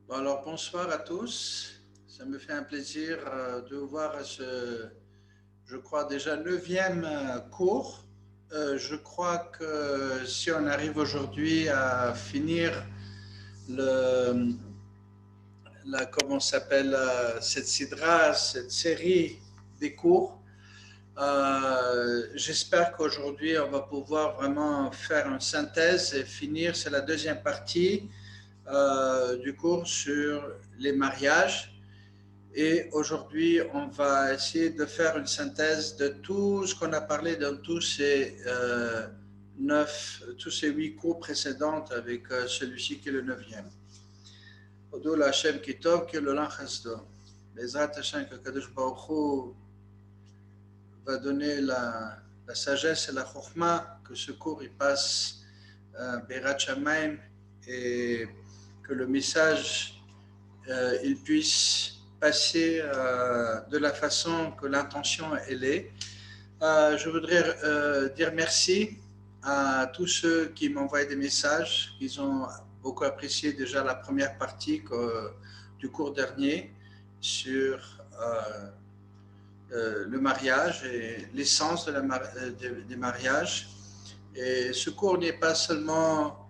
Bon, alors, bonsoir à tous. Ça me fait un plaisir de vous voir à ce, je crois, déjà neuvième cours. Je crois que si on arrive aujourd'hui à finir le, comment s'appelle cette sidra, cette série des cours, j'espère qu'aujourd'hui on va pouvoir vraiment faire une synthèse et finir. C'est la deuxième partie du cours sur les mariages. Et aujourd'hui, on va essayer de faire une synthèse de tout ce qu'on a parlé dans tous ces 8 cours précédents avec celui-ci qui est le neuvième. Odo la Hashem Kitov, qui est le Lanchasdo. Les Hashem que Kadosh Baruch Hu va donner la sagesse et la chokhmah, que ce cours il passe Berat Shamaim et que le message il puisse passer de la façon que l'intention elle est. Je voudrais dire merci à tous ceux qui m'envoient des messages. Ils ont beaucoup apprécié déjà la première partie du cours dernier sur le mariage et l'essence des mariages. Et ce cours n'est pas seulement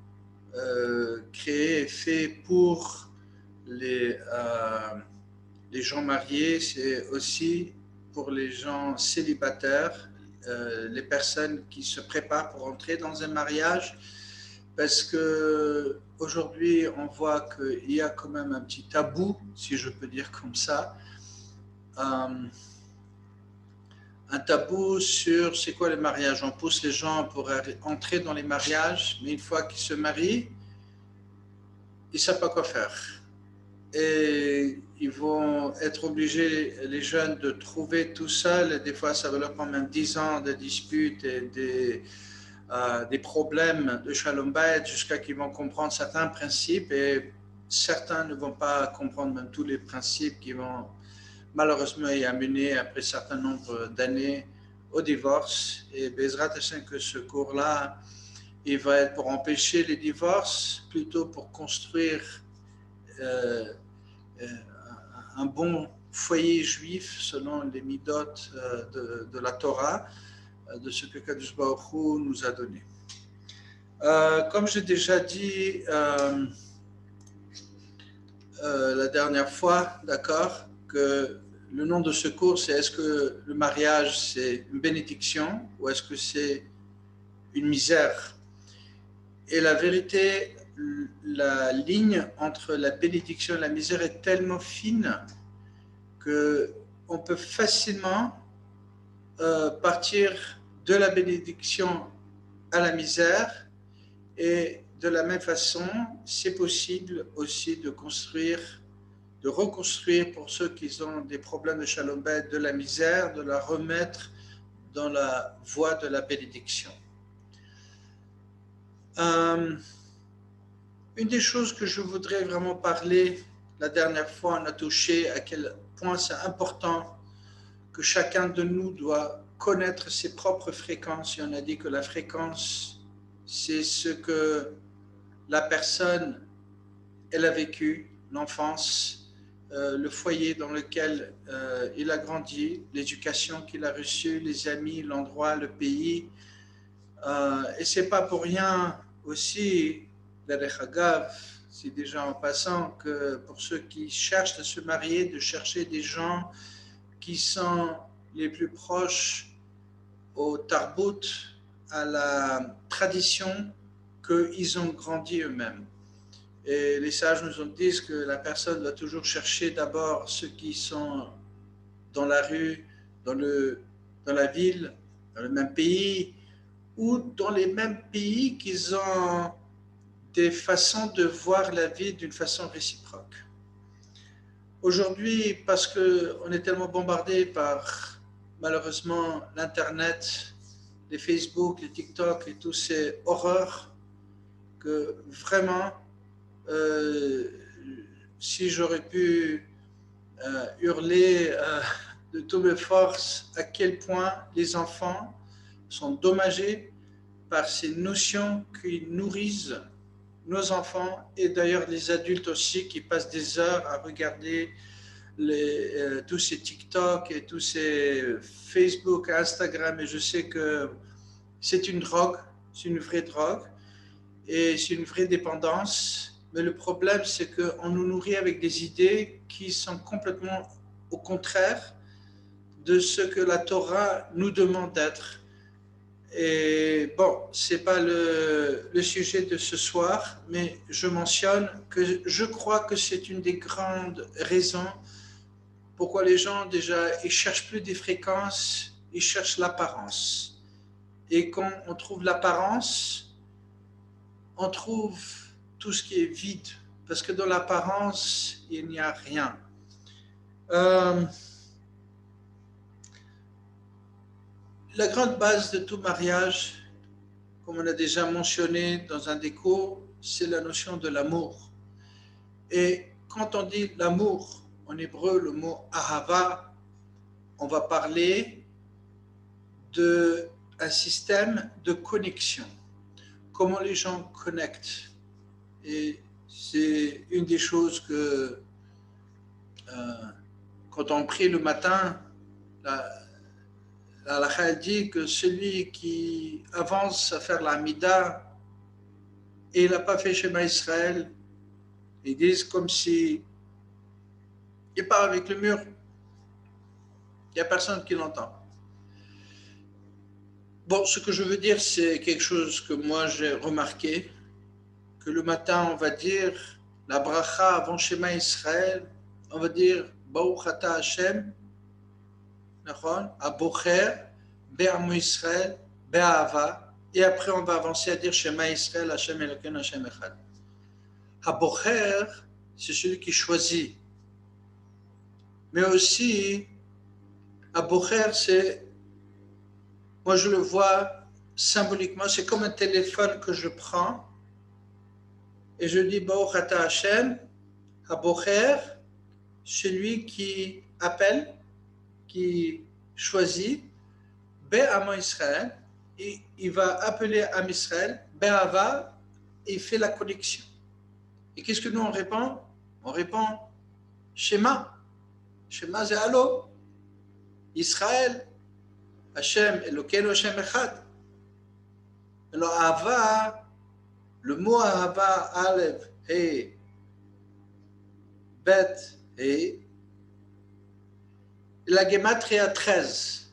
créé et fait pour les gens mariés, c'est aussi pour les gens célibataires, les personnes qui se préparent pour entrer dans un mariage, parce que aujourd'hui on voit qu'il y a quand même un petit tabou, si je peux dire comme ça, un tabou sur c'est quoi le mariage. On pousse les gens pour entrer dans les mariages, mais une fois qu'ils se marient, ils ne savent pas quoi faire. Et ils vont être obligés, les jeunes, de trouver tout seuls. Des fois, ça va leur prendre même 10 ans de disputes et des problèmes de Shalom Bayit jusqu'à qu'ils vont comprendre certains principes. Et certains ne vont pas comprendre même tous les principes qui vont malheureusement y amener, après un certain nombre d'années, au divorce. Et Bezrat Hashem, que ce cours-là, il va être pour empêcher les divorces, plutôt pour construire un bon foyer juif selon les midot de la Torah, de ce que Kadosh Baruch Hu nous a donné. Comme j'ai déjà dit la dernière fois, d'accord, que le nom de ce cours, c'est est-ce que le mariage, c'est une bénédiction ou est-ce que c'est une misère? Et la vérité, la ligne entre la bénédiction et la misère est tellement fine qu'on peut facilement partir de la bénédiction à la misère, et de la même façon, c'est possible aussi de reconstruire pour ceux qui ont des problèmes de Shalom Bayit de la misère, de la remettre dans la voie de la bénédiction. Une des choses que je voudrais vraiment parler, la dernière fois, on a touché à quel point c'est important que chacun de nous doit connaître ses propres fréquences. Et on a dit que la fréquence, c'est ce que la personne, elle a vécu, l'enfance, le foyer dans lequel il a grandi, l'éducation qu'il a reçue, les amis, l'endroit, le pays. Et c'est pas pour rien aussi, derech Hagav, c'est déjà en passant que pour ceux qui cherchent à se marier, de chercher des gens qui sont les plus proches au tarbut, à la tradition qu'ils ont grandi eux-mêmes. Et les sages nous ont dit que la personne doit toujours chercher d'abord ceux qui sont dans la rue, dans la ville, dans le même pays, ou dans les mêmes pays qu'ils ont des façons de voir la vie d'une façon réciproque. Aujourd'hui, parce qu'on est tellement bombardé par, malheureusement, l'Internet, les Facebook, les TikTok et toutes ces horreurs, que vraiment, si j'aurais pu hurler de toutes mes forces à quel point les enfants sont dommagés par ces notions qui nourrissent nos enfants et d'ailleurs les adultes aussi qui passent des heures à regarder tous ces TikTok et tous ces Facebook, Instagram, et je sais que c'est une drogue, c'est une vraie drogue et c'est une vraie dépendance. Mais le problème, c'est qu'on nous nourrit avec des idées qui sont complètement au contraire de ce que la Torah nous demande d'être. Et bon, ce n'est pas le sujet de ce soir, mais je mentionne que je crois que c'est une des grandes raisons pourquoi les gens, déjà, ils cherchent plus des fréquences, ils cherchent l'apparence. Et quand on trouve l'apparence, on trouve tout ce qui est vide, parce que dans l'apparence, il n'y a rien. La grande base de tout mariage, comme on a déjà mentionné dans un des cours, c'est la notion de l'amour. Et quand on dit l'amour, en hébreu, le mot ahava, on va parler d'un système de connexion. Comment les gens connectent. Et c'est une des choses que, quand on prie le matin, la halakha dit que celui qui avance à faire la mida et il n'a pas fait Shema Israël, ils disent comme si il part avec le mur. Il n'y a personne qui l'entend. Bon, ce que je veux dire, c'est quelque chose que moi j'ai remarqué, que le matin, on va dire la bracha avant Shema Israël, on va dire Baruch Ata Hashem, Abocher, Be'amu Israël, Be'ahava, et après on va avancer à dire Shema Israël, Hashem Elokeinu, Hashem Echad. Abocher, c'est celui qui choisit. Mais aussi, Abocher, c'est, moi je le vois symboliquement, c'est comme un téléphone que je prends et je dis Baruch Ata Hashem, Abocher, celui qui appelle, qui choisit, Be'amu Israël, et il va appeler Am Israël, Be'ava, et il fait la connexion. Et qu'est-ce que nous on répond? On répond Shema. Shema c'est Allo. Israël, Hashem, Elokeinu Hashem Echad. Alors Ava, le mot Ava, Aleph, He, Bet, He, la Gematria 13.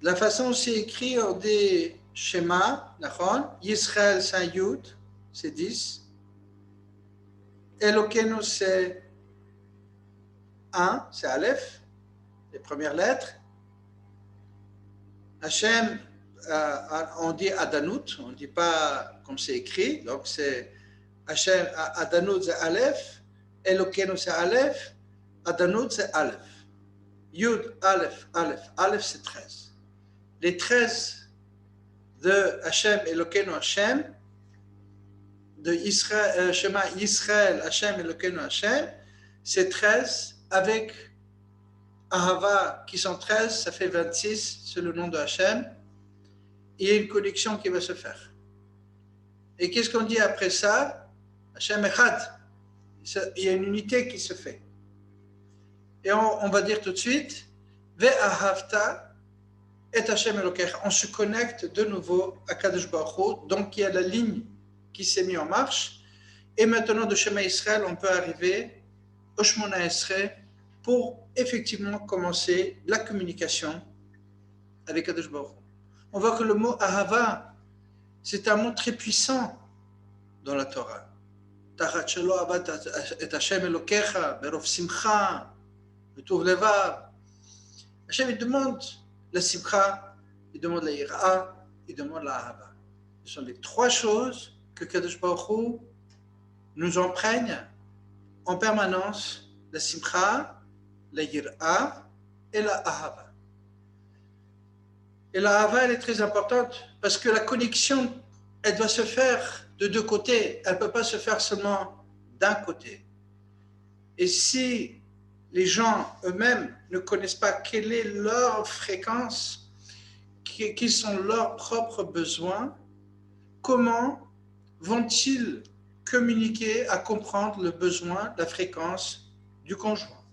La façon dont c'est écrit, on dit Shema, Yisraël c'est un Yud, c'est 10. Elokeinu c'est 1, c'est Aleph, les premières lettres. Hashem, on dit Adanut, on ne dit pas comme c'est écrit, donc c'est Hashem, Adanut c'est Aleph, Elokeinu c'est Aleph, Adanut c'est Aleph. Yud, Aleph, Aleph, Aleph c'est 13. Les 13 de Hashem, Elokeinu Hashem, de Israël, Shema Yisraël, Hashem, Elokeinu Hashem, c'est 13 avec Ahava qui sont 13, ça fait 26, c'est le nom de Hashem. Il y a une connexion qui va se faire. Et qu'est-ce qu'on dit après ça? Hashem Echad. Il y a une unité qui se fait. Et on va dire tout de suite, Ve'ahavta et Hashem Elokecha. On se connecte de nouveau à Kadosh Baruch Hu. Donc il y a la ligne qui s'est mise en marche. Et maintenant de Shema Israël, on peut arriver au Shmona Esrei pour effectivement commencer la communication avec Kadosh Baruch Hu. On voit que le mot Ahava, c'est un mot très puissant dans la Torah. Tachat shelo ahavat et Hashem Elokecha, berov simcha, betuv levav. Hashem, il demande la simcha, il demande la yira, il demande la ahava. Ce sont les trois choses que Kadosh Baruch Hu nous imprègne en permanence, la simcha, la yira et la ahava. Et la ahava, elle est très importante parce que la connexion, elle doit se faire de deux côtés. Elle ne peut pas se faire seulement d'un côté. Et si les gens eux-mêmes ne connaissent pas quelle est leur fréquence, quels sont leurs propres besoins, comment vont-ils communiquer à comprendre le besoin, la fréquence du conjoint.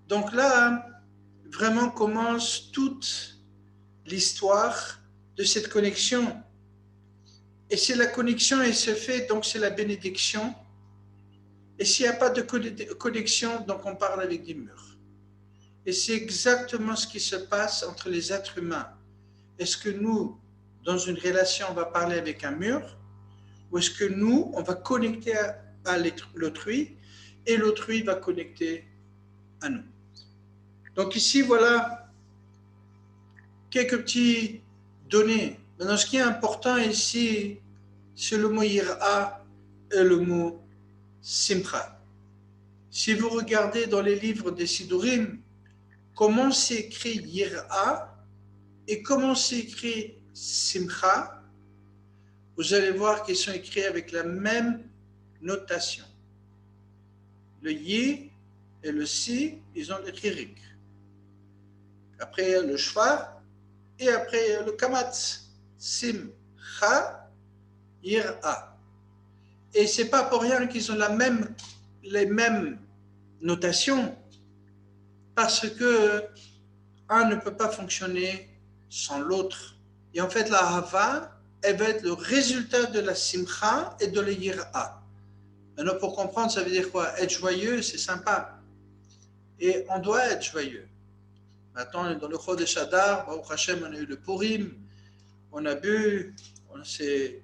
Donc là, vraiment commence toute l'histoire de cette connexion. Et c'est la connexion, elle se fait, donc c'est la bénédiction. Et s'il n'y a pas de connexion, donc on parle avec des murs. Et c'est exactement ce qui se passe entre les êtres humains. Est-ce que nous, dans une relation, on va parler avec un mur? Ou est-ce que nous, on va connecter à l'autrui et l'autrui va connecter à nous? Donc ici, voilà quelques petites données. Maintenant, ce qui est important ici, c'est le mot Yira et le mot Simcha. Si vous regardez dans les livres des Sidurim, comment c'est écrit Yira et comment c'est écrit Simcha, vous allez voir qu'ils sont écrits avec la même notation. Le Yi et le Si, ils ont le Chirik. Après, le Shvar et après, le Kamatz. Simcha, Yira. Et ce n'est pas pour rien qu'ils ont les mêmes notations, parce que un ne peut pas fonctionner sans l'autre. Et en fait, la Hava, elle va être le résultat de la Simcha et de la Yira. Maintenant, pour comprendre, ça veut dire quoi? Être joyeux, c'est sympa. Et on doit être joyeux. Maintenant, on est dans le Chodesh Adar, Baruch Hashem, on a eu le Purim, on a bu, on s'est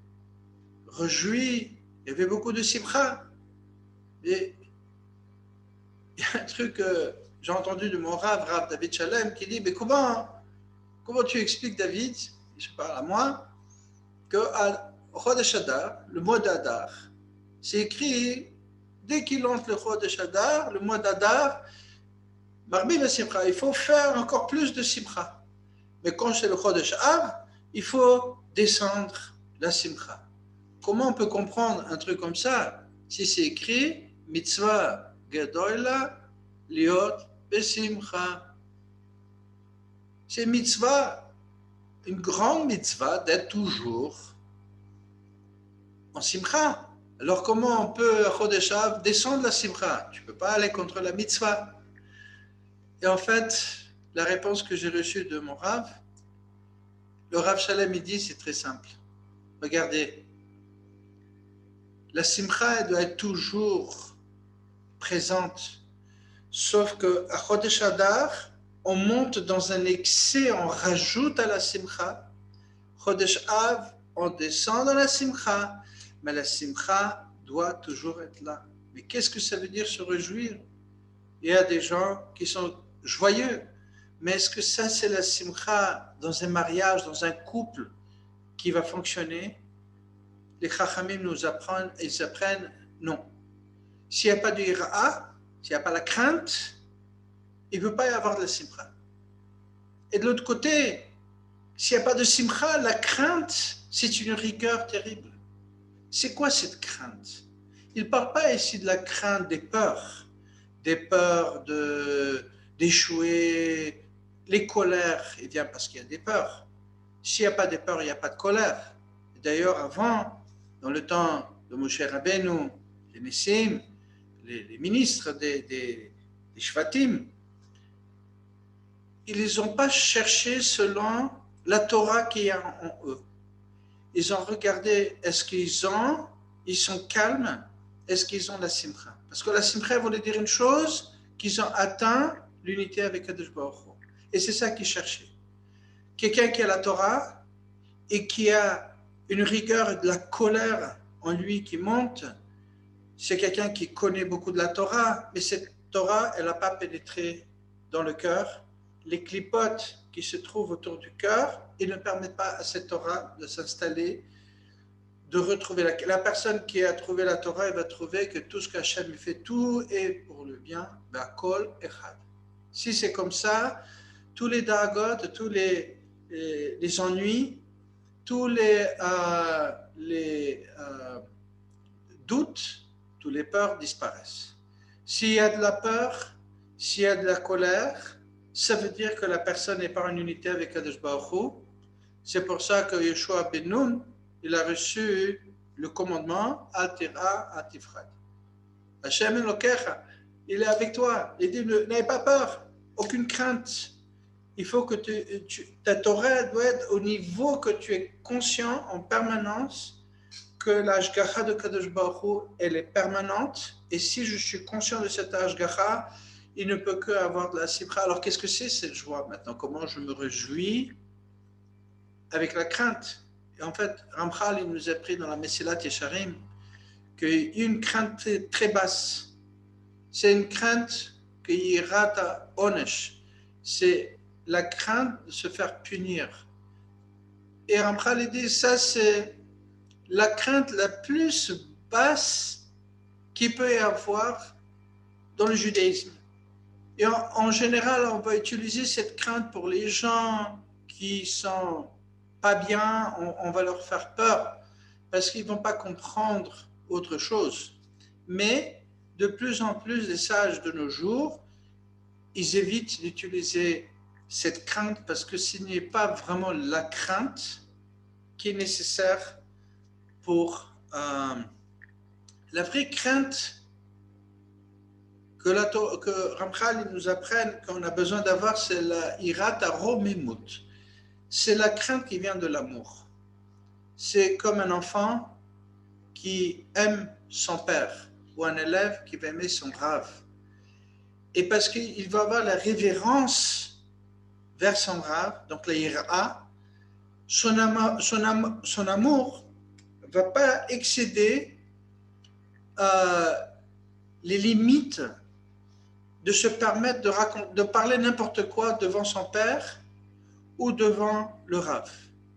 réjoui, il y avait beaucoup de Simcha. Et il y a un truc que j'ai entendu de mon Rav David Shalem, qui dit, mais comment tu expliques, David, je parle à moi, qu'à Chodesh Adar, le mois d'Adar, c'est écrit, dès qu'il entre le Chodesh Adar, le mois d'Adar, Marbi la Simcha, il faut faire encore plus de Simcha. Mais quand c'est le Chodesh Av, il faut descendre la Simcha. Comment on peut comprendre un truc comme ça si c'est écrit Mitzvah Gedoyla Liot Besimcha? C'est mitzvah, une grande mitzvah d'être toujours en Simcha. Alors comment on peut, à Chodesh Av, descendre la Simcha? Tu ne peux pas aller contre la mitzvah. Et en fait, la réponse que j'ai reçue de mon Rav, le Rav Shalem, il dit, c'est très simple. Regardez, la Simcha, elle doit être toujours présente. Sauf qu'à Chodesh Adar, on monte dans un excès, on rajoute à la Simcha. Chodesh Av, on descend dans la Simcha, mais la Simcha doit toujours être là. Mais qu'est-ce que ça veut dire se réjouir? Il y a des gens qui sont joyeux, mais est-ce que ça c'est la Simcha dans un mariage, dans un couple qui va fonctionner? Les Chachamim nous apprennent, ils apprennent non. S'il n'y a pas de ira, s'il n'y a pas la crainte, il ne peut pas y avoir de la Simcha. Et de l'autre côté, s'il n'y a pas de Simcha, la crainte, c'est une rigueur terrible. C'est quoi cette crainte? Il ne parle pas ici de la crainte des peurs d'échouer, les colères, il vient parce qu'il y a des peurs. S'il n'y a pas de peur, il n'y a pas de colère. D'ailleurs, avant, dans le temps de Moshe Rabbeinu, les Nessim, les ministres des Shvatim, ils ne les ont pas cherchés selon la Torah qui est en eux. Ils ont regardé, est-ce qu'ils sont calmes, est-ce qu'ils ont la Simcha? Parce que la Simcha voulait dire une chose, qu'ils ont atteint l'unité avec Kadosh Baruch Hu. Et c'est ça qu'ils cherchaient. Quelqu'un qui a la Torah et qui a une rigueur et de la colère en lui qui monte, c'est quelqu'un qui connaît beaucoup de la Torah, mais cette Torah, elle n'a pas pénétré dans le cœur. Les clipotes qui se trouvent autour du cœur, ils ne permettent pas à cette Torah de s'installer, de retrouver la personne qui a trouvé la Torah, elle va trouver que tout ce qu'Hachem fait, tout est pour le bien, Ba'kol Echad. Si c'est comme ça, tous les dagot, tous les ennuis, tous les doutes, toutes les peurs disparaissent. S'il y a de la peur, s'il y a de la colère, ça veut dire que la personne n'est pas en unité avec Kadosh Baruch Hu. C'est pour ça que Yeshua ben Nun, il a reçu le commandement Altira Atifrad. Hachem Elokecha, il est avec toi. Il dit, n'aie pas peur, aucune crainte. Il faut que ta Torah doit être au niveau que tu es conscient en permanence que l'Ashgacha de Kadosh Baruch Hu, elle est permanente. Et si je suis conscient de cette Ashgacha, il ne peut qu'avoir de la Sibra. Alors qu'est-ce que c'est cette joie maintenant? Comment je me réjouis avec la crainte? Et en fait, Ramchal, il nous a pris dans la Mesilat Yesharim qu'il y a une crainte très, très basse. C'est une crainte que Yirata Onesh. C'est la crainte de se faire punir. Et Ramchal dit, ça c'est la crainte la plus basse qu'il peut y avoir dans le judaïsme. Et en général, on va utiliser cette crainte pour les gens qui sont pas bien, on va leur faire peur parce qu'ils ne vont pas comprendre autre chose. Mais de plus en plus des sages de nos jours, ils évitent d'utiliser cette crainte parce que ce n'est pas vraiment la crainte qui est nécessaire pour la vraie crainte que Ramchal nous apprenne qu'on a besoin d'avoir, c'est la irat aromimut. C'est la crainte qui vient de l'amour. C'est comme un enfant qui aime son père ou un élève qui va aimer son rave. Et parce qu'il va avoir la révérence vers son rave, donc la ira, son amour ne va pas excéder les limites de se permettre de parler n'importe quoi devant son père ou devant le Rav.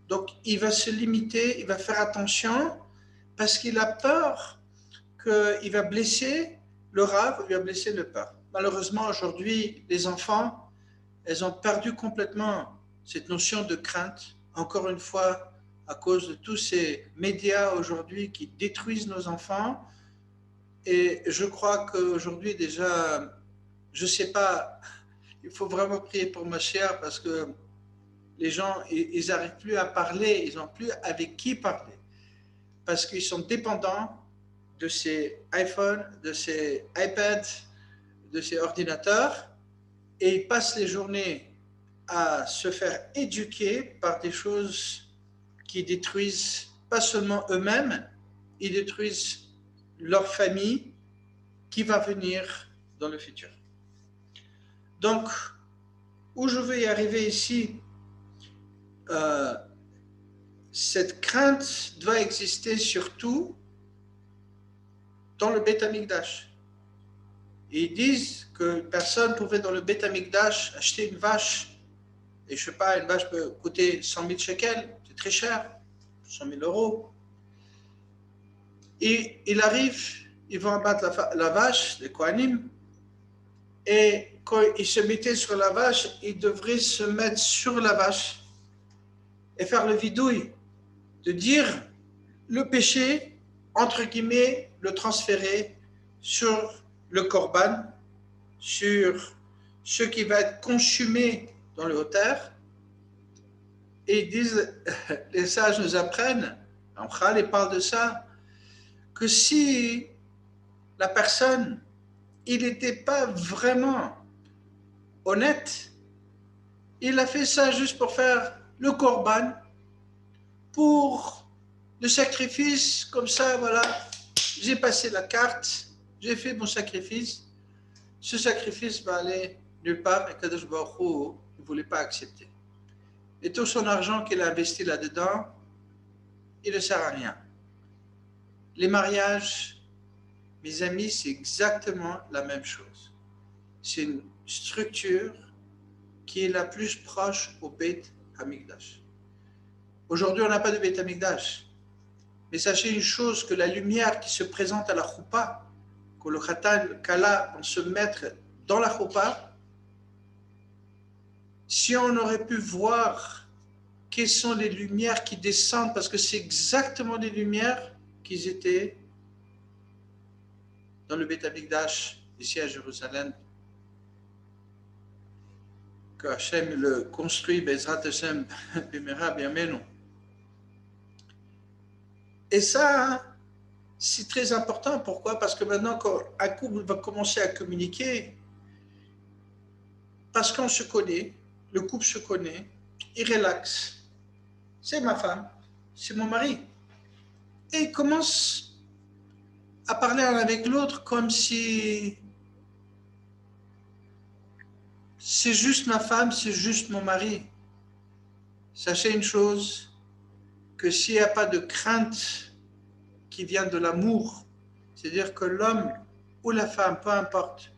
Donc, il va se limiter, il va faire attention parce qu'il a peur qu'il va blesser le Rav ou il va blesser le père. Malheureusement, aujourd'hui, les enfants, elles ont perdu complètement cette notion de crainte, encore une fois, à cause de tous ces médias aujourd'hui qui détruisent nos enfants. Et je crois qu'aujourd'hui, déjà, je ne sais pas, il faut vraiment prier pour ma chère parce que les gens, ils n'arrivent plus à parler, ils n'ont plus avec qui parler. Parce qu'ils sont dépendants de ces iPhones, de ces iPads, de ces ordinateurs, et ils passent les journées à se faire éduquer par des choses qui détruisent pas seulement eux-mêmes, ils détruisent leur famille qui va venir dans le futur. Donc, où je veux y arriver ici, cette crainte doit exister surtout dans le Beth Amikdash. Et ils disent que personne pouvait dans le Beth Amikdash acheter une vache. Et je ne sais pas, une vache peut coûter 100 000 shekels, c'est très cher, 100 000 euros. Et il arrive, ils vont abattre la vache, les Kohanim, et quand ils se mettaient sur la vache, ils devraient se mettre sur la vache et faire le vidouille, de dire le péché, entre guillemets, le transférer sur le korban, sur ce qui va être consumé dans le hauteur. Et ils disent, les sages nous apprennent, Ramchal il parle de ça, que si la personne, il n'était pas vraiment honnête, il a fait ça juste pour faire le korban, pour le sacrifice, comme ça, voilà, j'ai passé la carte, j'ai fait mon sacrifice, ce sacrifice va aller nulle part et Kadosh Baruch Hu ne voulait pas accepter. Et tout son argent qu'il a investi là-dedans, il ne sert à rien. Les mariages, mes amis, c'est exactement la même chose. C'est une structure qui est la plus proche au Beit Hamikdash. Aujourd'hui, on n'a pas de Beit Hamikdash. Mais sachez une chose, que la lumière qui se présente à la choupa, que le khatan, le kala vont se mettre dans la choupa, si on aurait pu voir quelles sont les lumières qui descendent, parce que c'est exactement les lumières qui étaient dans le Beit Hamikdash, ici à Jérusalem, que Hachem le construit, Bezrat Hashem, Bimera, Biamenu. Et ça, hein, c'est très important. Pourquoi? Parce que maintenant, quand un couple va commencer à communiquer, parce qu'on se connaît, le couple se connaît, il relaxe. C'est ma femme, c'est mon mari. Et il commence à parler l'un avec l'autre comme si c'est juste ma femme, c'est juste mon mari. Sachez une chose, que s'il n'y a pas de crainte qui vient de l'amour, c'est-à-dire que l'homme ou la femme, peu importe,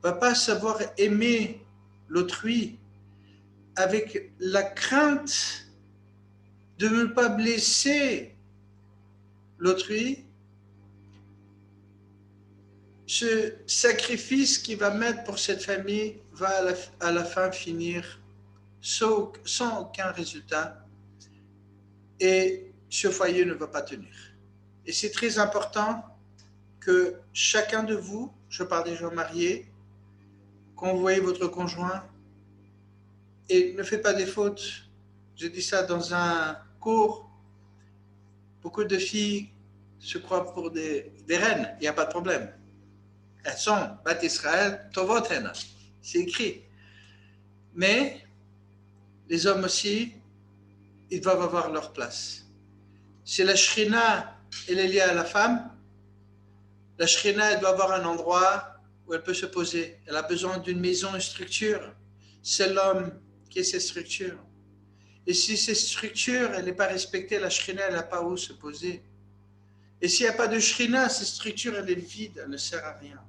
ne va pas savoir aimer l'autrui avec la crainte de ne pas blesser l'autrui, ce sacrifice qu'il va mettre pour cette famille va à la fin finir sans aucun résultat et ce foyer ne va pas tenir. Et c'est très important que chacun de vous, je parle des gens mariés, quand vous voyez votre conjoint, et ne faites pas des fautes. J'ai dit ça dans un cours. Beaucoup de filles se croient pour des reines, il n'y a pas de problème. Elles sont Bat Israël, Tovot Hena. C'est écrit. Mais les hommes aussi, ils doivent avoir leur place. Si la Shrina, elle est liée à la femme, la Shrina, elle doit avoir un endroit où elle peut se poser. Elle a besoin d'une maison, une structure. C'est l'homme qui est cette structure. Et si cette structure, elle n'est pas respectée, la Shrina, elle n'a pas où se poser. Et s'il n'y a pas de Shrina, cette structure, elle est vide, elle ne sert à rien.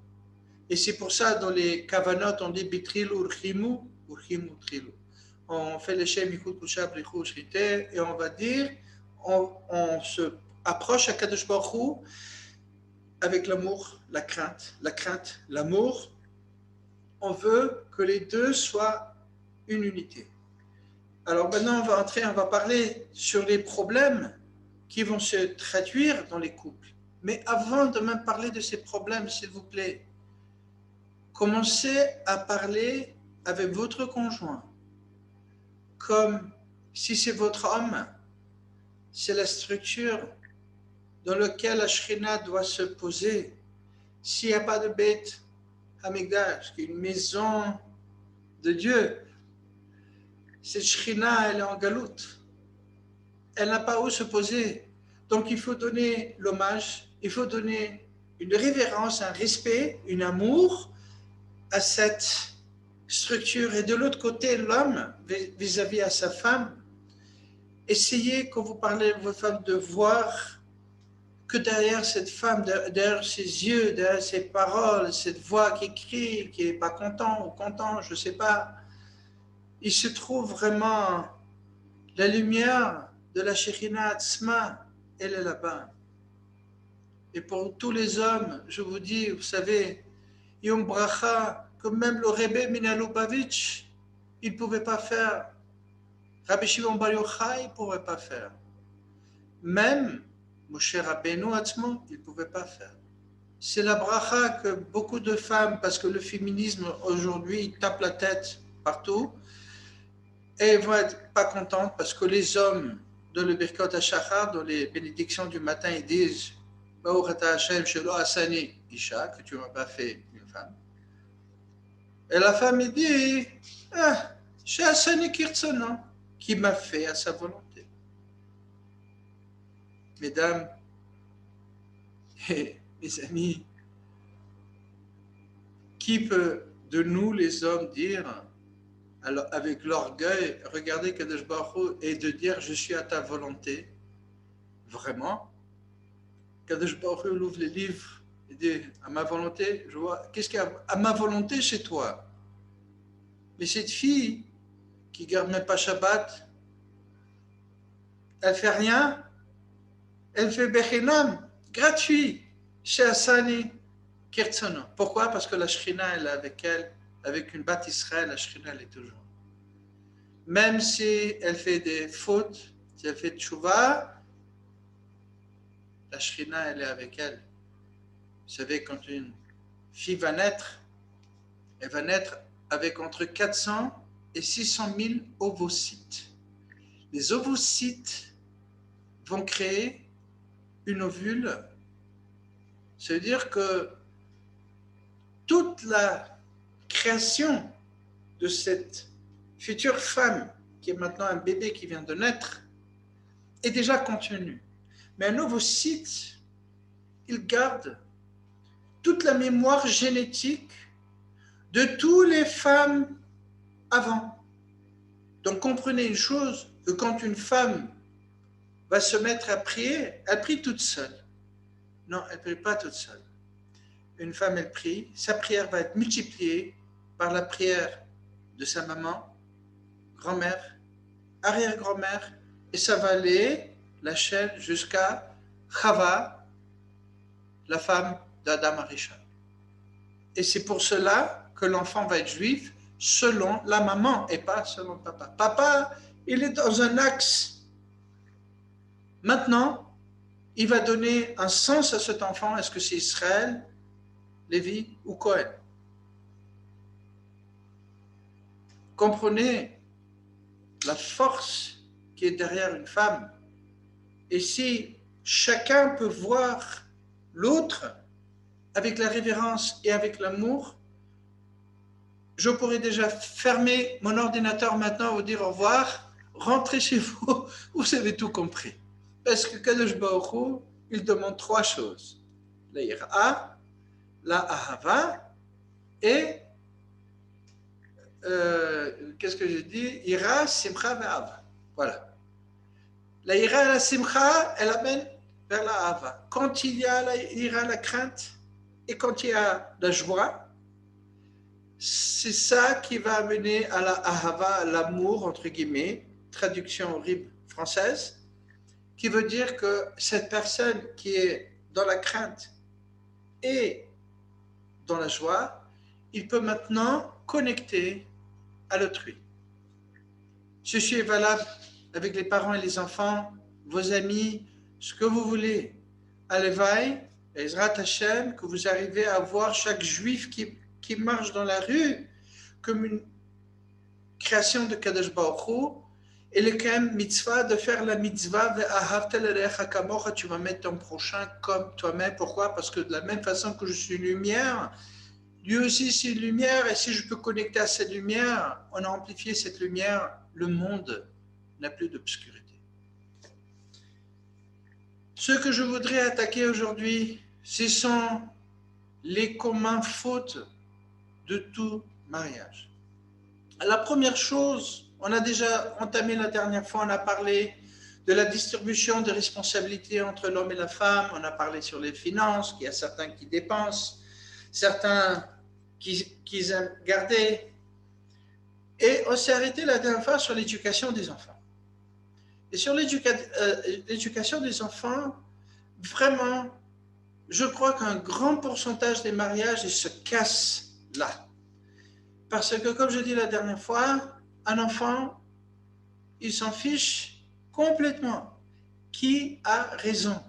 Et c'est pour ça, dans les Kavanot, on dit Bitril Urchimu, Urchimu Trilu. On fait les Shem Yichud Kusha Brichu Shrite, et on va dire, on se approche à Kadosh Baruch Hu avec l'amour, la crainte, l'amour. On veut que les deux soient une unité. Alors maintenant, on va parler sur les problèmes qui vont se traduire dans les couples. Mais avant de même parler de ces problèmes, s'il vous plaît, commencez à parler avec votre conjoint comme si c'est votre homme, c'est la structure dans laquelle la Shrina doit se poser. S'il n'y a pas de Beit Hamikdash, qui est une maison de Dieu, cette Shrina, elle est en galoute. Elle n'a pas où se poser. Donc il faut donner l'hommage, il faut donner une révérence, un respect, un amour à cette structure. Et de l'autre côté, l'homme, vis-à-vis à sa femme, essayez, quand vous parlez de votre femme, de voir que derrière cette femme, derrière ses yeux, derrière ses paroles, cette voix qui crie, qui n'est pas content ou content, je ne sais pas, il se trouve vraiment la lumière de la Shekhinah Atzma, elle est là-bas. Et pour tous les hommes, je vous dis, vous savez, Yom Bracha, que même le Rebbe Minalubavitch, il ne pouvait pas faire. Rabbi Shimon Bar Yochai, il ne pouvait pas faire. Même Moshe Rabbeinu Atzmo, il ne pouvait pas faire. C'est la bracha que beaucoup de femmes, parce que le féminisme aujourd'hui tape la tête partout, et elles vont être pas contentes parce que les hommes dans le Birkot HaShachar, dans les bénédictions du matin, ils disent Baruch Ata Hashem Shelo Asani Isha, que tu ne m'as pas fait une femme. Et la femme, il dit Chez Asani Kirtsono, qui m'a fait à sa volonté. Mesdames et mes amis, qui peut de nous, les hommes, dire, alors, avec l'orgueil, regardez Kadosh Baruch Hu, et de dire je suis à ta volonté, vraiment? Kadosh Baruch Hu ouvre les livres et dit à ma volonté, je vois, qu'est-ce qu'il y a à ma volonté chez toi? Mais cette fille qui ne garde même pas Shabbat, elle fait rien, elle fait Bechinam, gratuit, chez Asani Kirtsono. Pourquoi? Parce que la Shrina, elle est avec elle, avec une Bat Israël, la Shrina, elle est toujours. Même si elle fait des fautes, si elle fait tchouva, la Shrina, elle est avec elle. Vous savez, quand une fille va naître, elle va naître avec entre 400 et 600 000 ovocytes. Les ovocytes vont créer une ovule, ça veut dire que toute la création de cette future femme, qui est maintenant un bébé qui vient de naître, est déjà contenue. Mais un ovocyte, il garde toute la mémoire génétique de toutes les femmes avant. Donc comprenez une chose, que quand une femme va se mettre à prier, elle prie toute seule. Non, elle ne prie pas toute seule. Une femme, elle prie, sa prière va être multipliée par la prière de sa maman, grand-mère, arrière-grand-mère, et ça va aller, la chaîne, jusqu'à Chava, la femme d'Adam Arisha. Et c'est pour cela que l'enfant va être juif selon la maman et pas selon papa. Papa, il est dans un axe. Maintenant, il va donner un sens à cet enfant. Est-ce que c'est Israël, Lévi ou Cohen? Comprenez la force qui est derrière une femme. Et si chacun peut voir l'autre avec la révérence et avec l'amour, je pourrais déjà fermer mon ordinateur maintenant ou dire au revoir, rentrez chez vous, vous avez tout compris. Parce que Kadosh Baruch Hu, il demande trois choses. La ira, la ahava et qu'est-ce que j'ai dit? Ira, simcha, ve'ava. Voilà. La ira et la simcha, elle amène vers la ahava. Quand il y a la ira, la crainte, et quand il y a la joie, c'est ça qui va amener à la ahava, à l'amour, entre guillemets, traduction horrible française, qui veut dire que cette personne qui est dans la crainte et dans la joie, il peut maintenant connecter à l'autrui. Ceci est valable avec les parents et les enfants, vos amis, ce que vous voulez. À l'éveil, Ezrat Hashem, que vous arrivez à voir chaque juif qui marche dans la rue comme une création de Kadosh Baruch Hu, et le quand même mitzvah de faire la mitzvah ve'ahavta l'erecha kamocha, tu vas mettre ton prochain comme toi-même. Pourquoi? Parce que de la même façon que je suis lumière, lui aussi c'est une lumière, et si je peux connecter à cette lumière, on a amplifié cette lumière, le monde n'a plus d'obscurité. Ce que je voudrais attaquer aujourd'hui, ce sont les communs fautes de tout mariage. La première chose, on a déjà entamé la dernière fois, on a parlé de la distribution des responsabilités entre l'homme et la femme, on a parlé sur les finances, qu'il y a certains qui dépensent, certains qui aiment garder, et on s'est arrêté la dernière fois sur l'éducation des enfants. Et sur l'éducation des enfants, vraiment, je crois qu'un grand pourcentage des mariages se cassent là. Parce que, comme je dis la dernière fois, un enfant, il s'en fiche complètement. Qui a raison?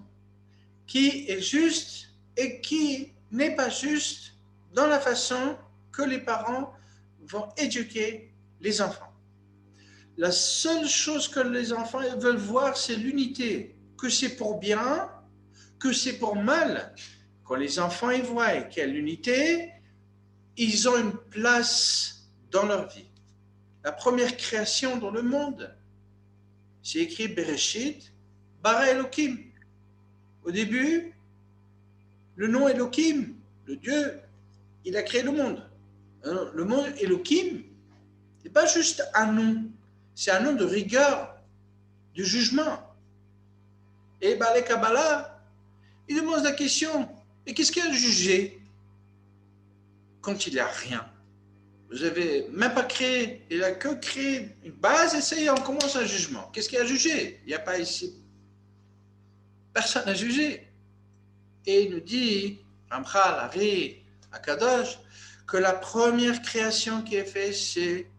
Qui est juste et qui n'est pas juste dans la façon que les parents vont éduquer les enfants. La seule chose que les enfants veulent voir, c'est l'unité. Que c'est pour bien, que c'est pour mal. Quand les enfants y voient qu'il y a l'unité, ils ont une place dans leur vie. La première création dans le monde, c'est écrit Bereshit, Bara Elohim. Au début, le nom Elohim, le Dieu, il a créé le monde. Alors, le mot Elohim, ce n'est pas juste un nom, c'est un nom de rigueur, de jugement. Et Balei Kabbalah, il demande la question, et qu'est-ce qu'il y a à juger quand il n'y a rien? Vous n'avez même pas créé, il n'a que créé une base, et ça y est, on commence un jugement. Qu'est-ce qu'il y a à juger? Il n'y a pas ici. Personne n'a jugé. Et il nous dit, Ramchal, Ari, Akadosh, que la première création qui est faite, c'est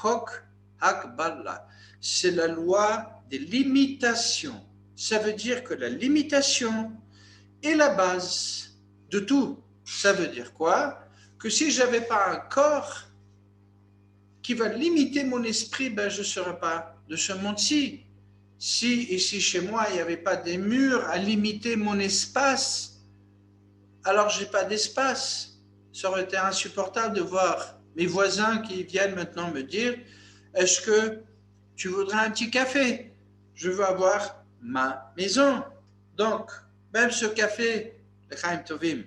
Chok Hakbala. C'est la loi des limitations. Ça veut dire que la limitation est la base de tout. Ça veut dire quoi? Que si je n'avais pas un corps qui va limiter mon esprit, ben je ne serai pas de ce monde-ci. Si ici chez moi, il n'y avait pas des murs à limiter mon espace, alors je n'ai pas d'espace. Ça aurait été insupportable de voir mes voisins qui viennent maintenant me dire, est-ce que tu voudrais un petit café? Je veux avoir ma maison. Donc, même ce café, L'chaim Tovim,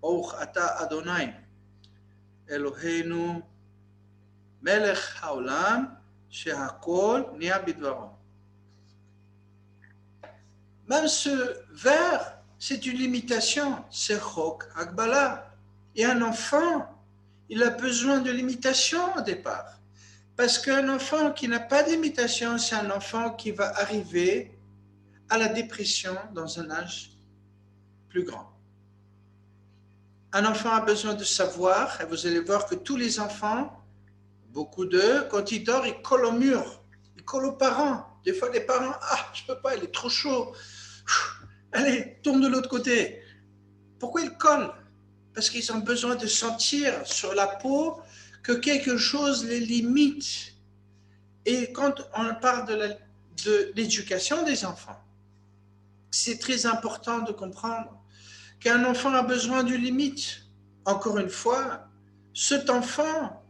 Baruch Ata Adonai, Eloheinu, Melech Haolam, Shehakol Nia Bidvaro. Même ce verre, c'est une limitation, c'est Chok Akbala. Et un enfant, il a besoin de limitation au départ. Parce qu'un enfant qui n'a pas d'imitation, c'est un enfant qui va arriver à la dépression dans un âge plus grand. Un enfant a besoin de savoir, et vous allez voir que tous les enfants, beaucoup d'eux, quand ils dorment, ils collent au mur, ils collent aux parents. Des fois, les parents, ah, je peux pas, il est trop chaud. Allez, tourne de l'autre côté. Pourquoi ils collent? Parce qu'ils ont besoin de sentir sur la peau que quelque chose les limite. Et quand on parle de l'éducation des enfants, c'est très important de comprendre qu'un enfant a besoin d'une limite. Encore une fois, cet enfant,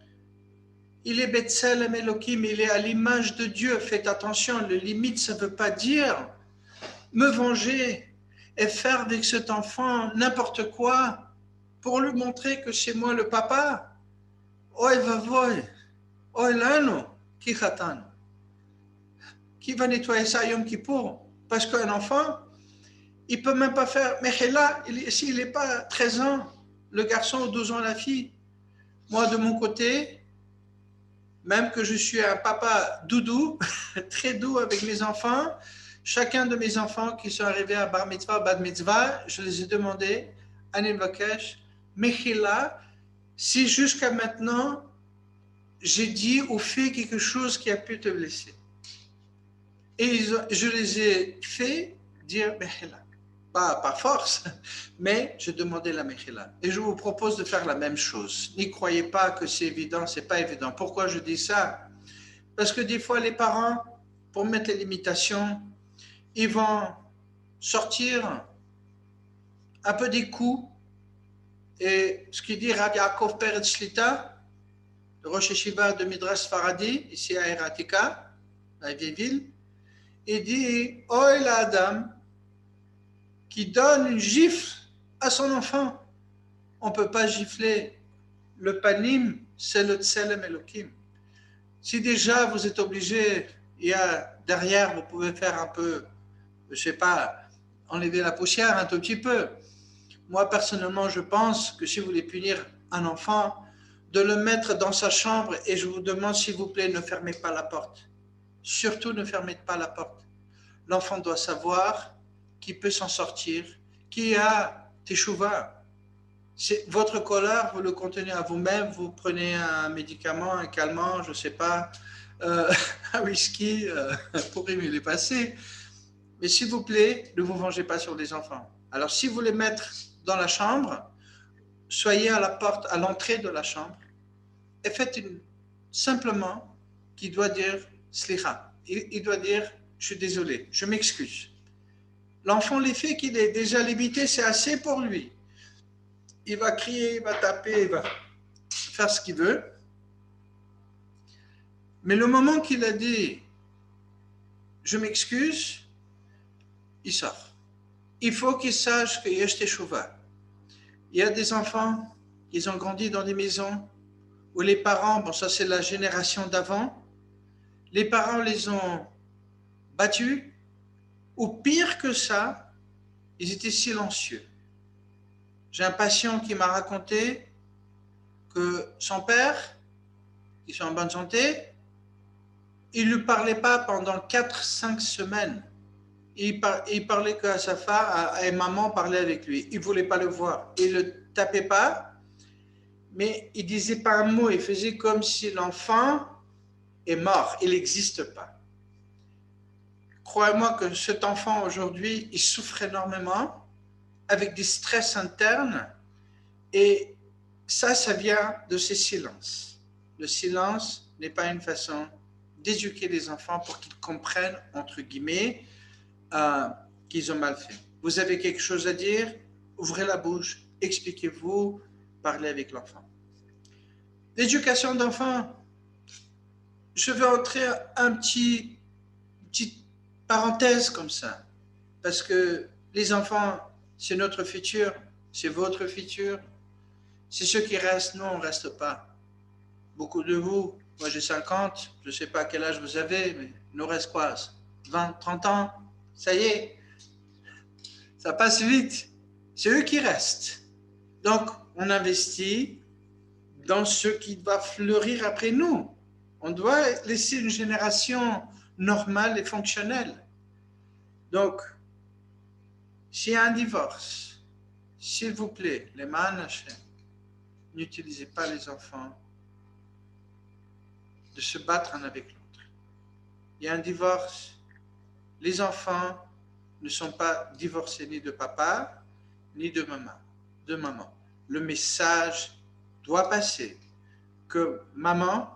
il est Betselem Elohim, il est à l'image de Dieu. Faites attention, le limite, ça ne veut pas dire me venger et faire avec cet enfant n'importe quoi pour lui montrer que c'est moi le papa. Oi vavoy, oi lano, qui khatan. Qui va nettoyer ça Yom Kippour? Parce qu'un enfant, il ne peut même pas faire Mechela, s'il n'est pas 13 ans, le garçon ou 12 ans, la fille. Moi, de mon côté, même que je suis un papa doudou, très doux avec mes enfants, chacun de mes enfants qui sont arrivés à Bar Mitzvah, Bad Mitzvah, je les ai demandé, Anil Vakesh, Mechila, si jusqu'à maintenant, j'ai dit ou fait quelque chose qui a pu te blesser. Et je les ai fait dire Mechila. Pas par force, mais je demandais la Mechila. Et je vous propose de faire la même chose. N'y croyez pas que c'est évident, c'est pas évident. Pourquoi je dis ça? Parce que des fois, les parents, pour mettre les limitations, ils vont sortir un peu des coups. Et ce qu'il dit Rabbi Yaakov Peretz Shlita, le Rosh Yeshiva de Midrash Faradi, ici à Eratika, à la vieille ville, il dit Oy la Adam, qui donne une gifle à son enfant. On ne peut pas gifler. Le panim, c'est le tselem Elohim. Si déjà vous êtes obligé, il y a derrière, vous pouvez faire un peu, je ne sais pas, enlever la poussière un tout petit peu. Moi, personnellement, je pense que si vous voulez punir un enfant, de le mettre dans sa chambre et je vous demande, s'il vous plaît, ne fermez pas la porte. Surtout, ne fermez pas la porte. L'enfant doit savoir qu'il peut s'en sortir, qu'il a teshuva. C'est votre colère, vous le contenez à vous-même, vous prenez un médicament, un calmant, je ne sais pas, un whisky pour y les passer. Mais s'il vous plaît, ne vous vengez pas sur les enfants. Alors, si vous les mettre dans la chambre, soyez à la porte, à l'entrée de la chambre, et faites simplement qu'il doit dire slicha. Il doit dire je suis désolé, je m'excuse. L'enfant, l'effet qu'il est déjà limité, c'est assez pour lui. Il va crier, il va taper, il va faire ce qu'il veut. Mais le moment qu'il a dit je m'excuse, il sort. Il faut qu'il sache qu'il y a teshuva. Il y a des enfants, ils ont grandi dans des maisons où les parents, bon ça c'est la génération d'avant, les parents les ont battus, ou pire que ça, ils étaient silencieux. J'ai un patient qui m'a raconté que son père, qui est en bonne santé, il ne lui parlait pas pendant 4-5 semaines. Il parlait qu'à sa femme, et maman parlait avec lui. Il ne voulait pas le voir. Il ne le tapait pas, mais il ne disait pas un mot. Il faisait comme si l'enfant est mort. Il n'existe pas. Croyez-moi que cet enfant aujourd'hui, il souffre énormément avec des stress internes et ça vient de ces silences. Le silence n'est pas une façon d'éduquer les enfants pour qu'ils comprennent, entre guillemets, qu'ils ont mal fait. Vous avez quelque chose à dire? Ouvrez la bouche, expliquez-vous, parlez avec l'enfant. L'éducation d'enfants, je vais entrer petite parenthèse comme ça, parce que les enfants, c'est notre futur, c'est votre futur, c'est ceux qui restent, nous on ne reste pas. Beaucoup de vous, moi j'ai 50, je ne sais pas quel âge vous avez, mais il nous reste quoi? 20, 30 ans, ça y est, ça passe vite, c'est eux qui restent. Donc on investit dans ce qui va fleurir après nous. On doit laisser une génération normale et fonctionnelle. Donc, s'il y a un divorce, s'il vous plaît, les manachés, n'utilisez pas les enfants de se battre un avec l'autre. Il y a un divorce, les enfants ne sont pas divorcés ni de papa, ni de maman. Le message doit passer que maman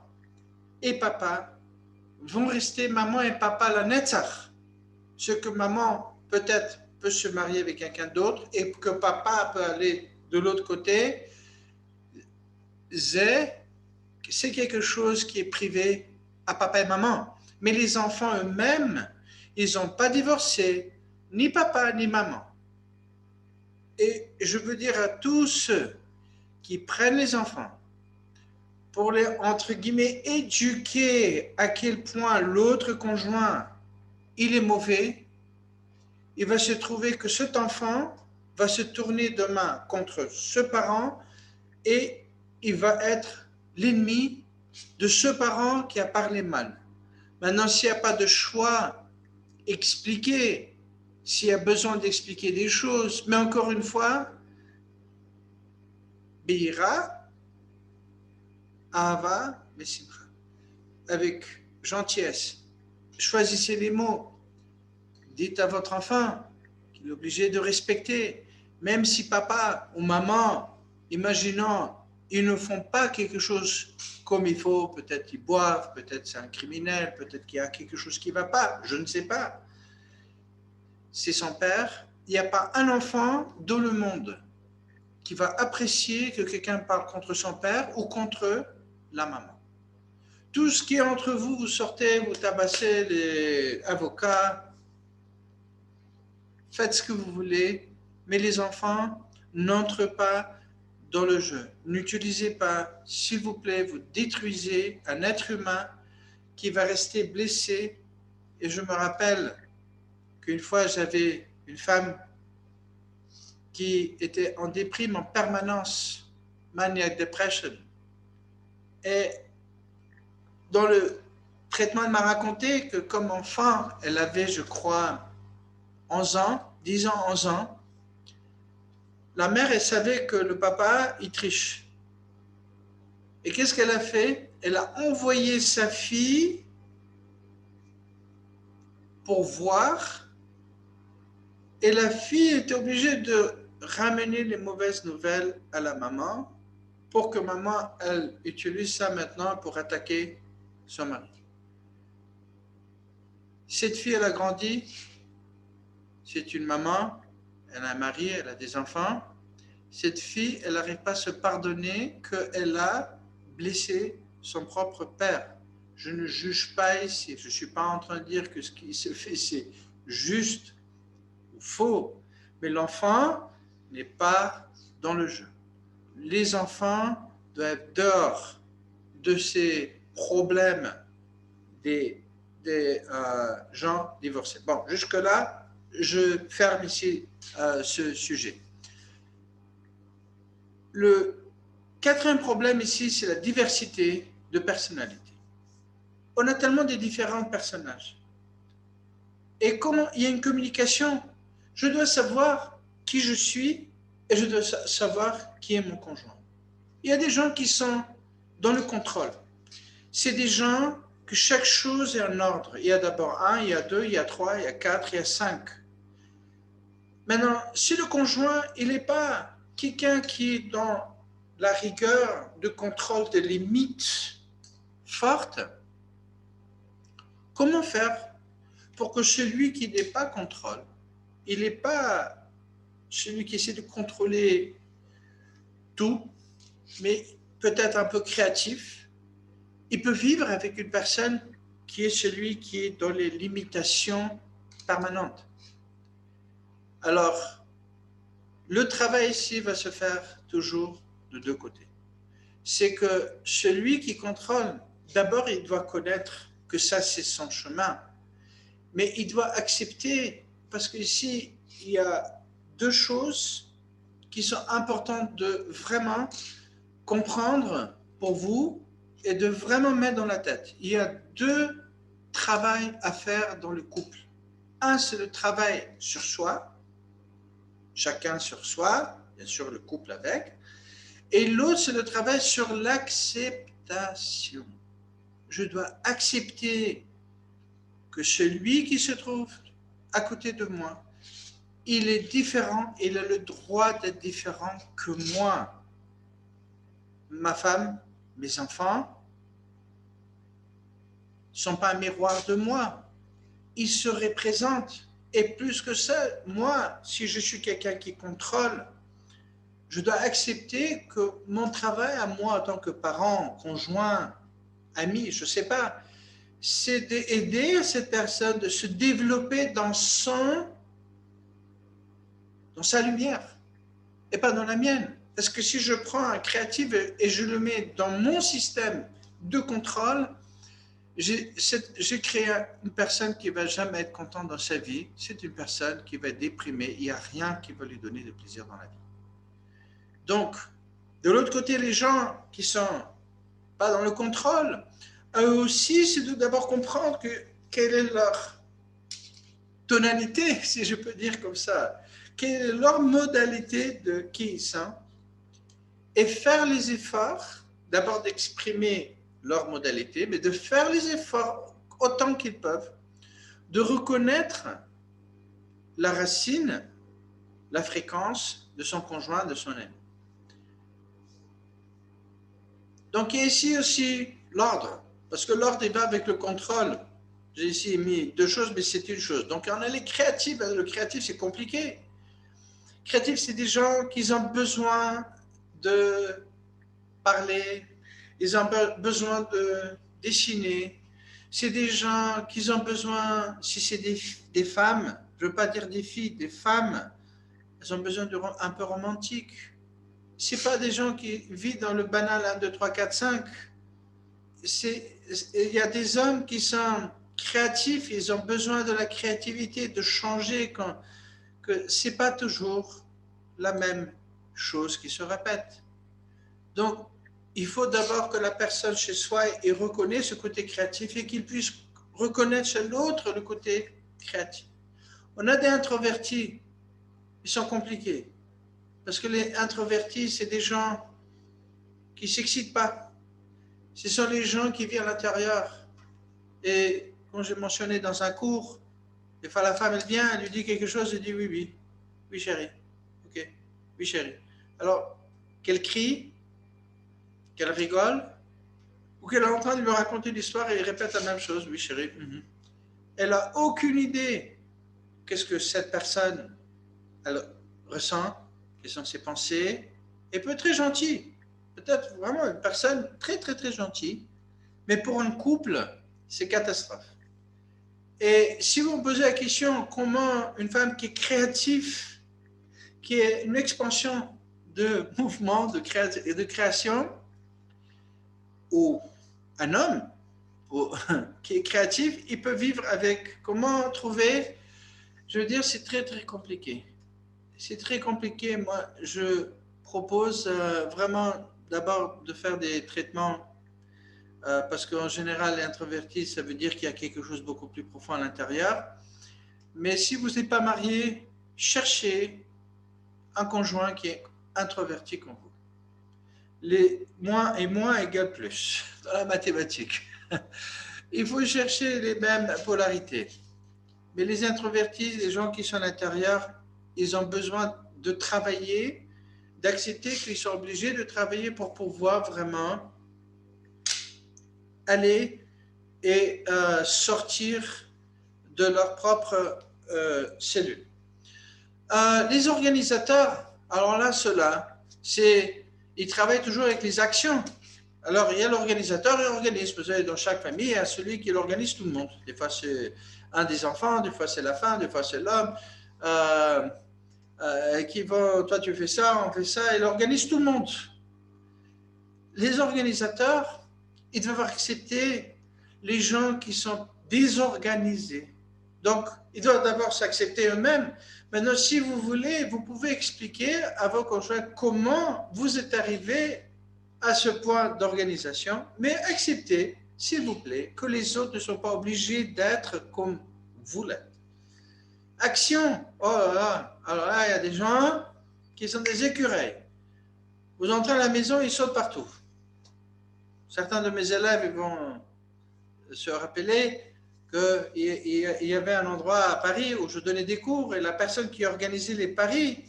et papa vont rester maman et papa la netzach. Ce que maman peut-être peut se marier avec quelqu'un d'autre et que papa peut aller de l'autre côté, c'est quelque chose qui est privé à papa et maman. Mais les enfants eux-mêmes, ils n'ont pas divorcé, ni papa ni maman. Et je veux dire à tous ceux qui prennent les enfants pour les, entre guillemets, éduquer à quel point l'autre conjoint, il est mauvais, il va se trouver que cet enfant va se tourner demain contre ce parent et il va être l'ennemi de ce parent qui a parlé mal. Maintenant, s'il n'y a pas de choix, expliquer, s'il y a besoin d'expliquer des choses, mais encore une fois, Beira, Ahava, Vesimcha, avec gentillesse. Choisissez les mots. Dites à votre enfant qu'il est obligé de respecter, même si papa ou maman, imaginons, ils ne font pas quelque chose comme il faut, peut-être ils boivent, peut-être c'est un criminel, peut-être qu'il y a quelque chose qui ne va pas, je ne sais pas. C'est son père. Il n'y a pas un enfant dans le monde qui va apprécier que quelqu'un parle contre son père ou contre la maman. Tout ce qui est entre vous, vous sortez, vous tabassez les avocats, faites ce que vous voulez, mais les enfants n'entrent pas dans le jeu. N'utilisez pas, s'il vous plaît, vous détruisez un être humain qui va rester blessé. Et je me rappelle qu'une fois, j'avais une femme qui était en déprime en permanence, maniac depression. Et dans le traitement, elle m'a raconté que comme enfant, elle avait, je crois, 11 ans, 10 ans, 11 ans. La mère, elle savait que le papa, il triche. Et qu'est-ce qu'elle a fait? Elle a envoyé sa fille pour voir. Et la fille était obligée de ramener les mauvaises nouvelles à la maman pour que maman, elle utilise ça maintenant pour attaquer son mari. Cette fille, elle a grandi. C'est une maman. Elle a un mari, elle a des enfants. Cette fille, elle n'arrive pas à se pardonner qu'elle a blessé son propre père. Je ne juge pas ici. Je ne suis pas en train de dire que ce qui se fait, c'est juste ou faux. Mais l'enfant n'est pas dans le jeu. Les enfants doivent être dehors de ces problèmes des gens divorcés. Bon, jusque-là, je ferme ici ce sujet. Le quatrième problème ici, c'est la diversité de personnalités. On a tellement de différents personnages. Et comment il y a une communication, je dois savoir qui je suis et je dois savoir qui est mon conjoint. Il y a des gens qui sont dans le contrôle. C'est des gens que chaque chose est en ordre. Il y a d'abord 1, il y a 2, il y a 3, il y a 4, il y a 5. Maintenant, si le conjoint, il n'est pas quelqu'un qui est dans la rigueur de contrôle des limites fortes, Comment faire pour que celui qui n'est pas contrôle, il n'est pas celui qui essaie de contrôler tout, mais peut-être un peu créatif, il peut vivre avec une personne qui est celui qui est dans les limitations permanentes. Alors, le travail ici va se faire toujours de deux côtés. C'est que celui qui contrôle, d'abord, il doit connaître que ça, c'est son chemin. Mais il doit accepter, parce qu'ici, il y a deux choses qui sont importantes de vraiment comprendre pour vous et de vraiment mettre dans la tête. Il y a deux travaux à faire dans le couple. Un, c'est le travail sur soi, chacun sur soi, bien sûr le couple avec. Et l'autre, c'est le travail sur l'acceptation. Je dois accepter que celui qui se trouve à côté de moi, il est différent, il a le droit d'être différent que moi. Ma femme, mes enfants ne sont pas un miroir de moi. Ils se représentent. Et plus que ça, moi, si je suis quelqu'un qui contrôle, je dois accepter que mon travail à moi en tant que parent, conjoint, ami, je ne sais pas, c'est d'aider cette personne de se développer dans sa lumière et pas dans la mienne. Parce que si je prends un créatif et je le mets dans mon système de contrôle, j'ai créé une personne qui ne va jamais être contente dans sa vie. C'est une personne qui va être déprimée. Il n'y a rien qui va lui donner de plaisir dans la vie. Donc, de l'autre côté, les gens qui ne sont pas dans le contrôle, eux aussi, c'est de d'abord comprendre quelle est leur tonalité, si je peux dire comme ça, quelle est leur modalité de qui ils sont, et faire les efforts, d'abord d'exprimer leur modalité, mais de faire les efforts autant qu'ils peuvent, de reconnaître la racine, la fréquence de son conjoint, de son ami. Donc, il y a ici aussi l'ordre, parce que l'ordre, il va avec le contrôle. J'ai ici mis deux choses, mais c'est une chose. Donc, on a les créatifs. Le créatif, c'est compliqué. Créatif, c'est des gens qui ont besoin de parler, ils ont besoin de dessiner. C'est des gens qui ont besoin, si c'est des femmes, je ne veux pas dire des filles, des femmes, elles ont besoin un peu romantique. Ce n'est pas des gens qui vivent dans le banal 1, 2, 3, 4, 5. Il y a des hommes qui sont créatifs, ils ont besoin de la créativité, de changer, que ce n'est pas toujours la même chose qui se répète. Donc, il faut d'abord que la personne chez soi reconnaisse ce côté créatif et qu'il puisse reconnaître chez l'autre le côté créatif. On a des introvertis, ils sont compliqués. Parce que les introvertis, c'est des gens qui ne s'excitent pas. Ce sont les gens qui vivent à l'intérieur. Et comme j'ai mentionné dans un cours, des fois la femme, elle vient, elle lui dit quelque chose, elle dit oui, oui, oui chérie, ok, oui chérie. Alors, qu'elle crie, qu'elle rigole, ou qu'elle est en train de lui raconter l'histoire et elle répète la même chose, oui chérie. Elle n'a aucune idée qu'est-ce que cette personne elle ressent, quelles sont ses pensées, et peut être très gentille, peut-être vraiment une personne très très très gentille, mais pour un couple, c'est catastrophe. Et si vous me posez la question comment une femme qui est créative, qui est une expansion de mouvement, de création, ou un homme qui est créatif, il peut vivre avec. Comment trouver? Je veux dire, c'est très très compliqué. C'est très compliqué. Moi, je propose vraiment d'abord de faire des traitements parce qu'en général, l'introverti, ça veut dire qu'il y a quelque chose de beaucoup plus profond à l'intérieur. Mais si vous n'êtes pas marié, cherchez un conjoint qui est introverti comme vous. Les moins et moins égale plus dans la mathématique. Il faut chercher les mêmes polarités. Mais les introvertis, les gens qui sont à l'intérieur, ils ont besoin de travailler, d'accepter qu'ils sont obligés de travailler pour pouvoir vraiment aller et sortir de leur propre cellule. Les organisateurs, alors là, ceux-là, ils travaillent toujours avec les actions. Alors, il y a l'organisateur et l'organisme. Vous savez, dans chaque famille, il y a celui qui organise tout le monde. Des fois, c'est un des enfants, des fois, c'est la femme, des fois, c'est l'homme. Qui va, toi, tu fais ça, on fait ça, il organise tout le monde. Les organisateurs, ils doivent accepter les gens qui sont désorganisés. Donc, ils doivent d'abord s'accepter eux-mêmes. Maintenant, si vous voulez, vous pouvez expliquer à vos conjoints comment vous êtes arrivé à ce point d'organisation, mais acceptez, s'il vous plaît, que les autres ne sont pas obligés d'être comme vous l'êtes. Action. Oh là là. Alors là, il y a des gens qui sont des écureuils. Vous entrez à la maison, ils sautent partout. Certains de mes élèves vont se rappeler qu'il y avait un endroit à Paris où je donnais des cours et la personne qui organisait les paris,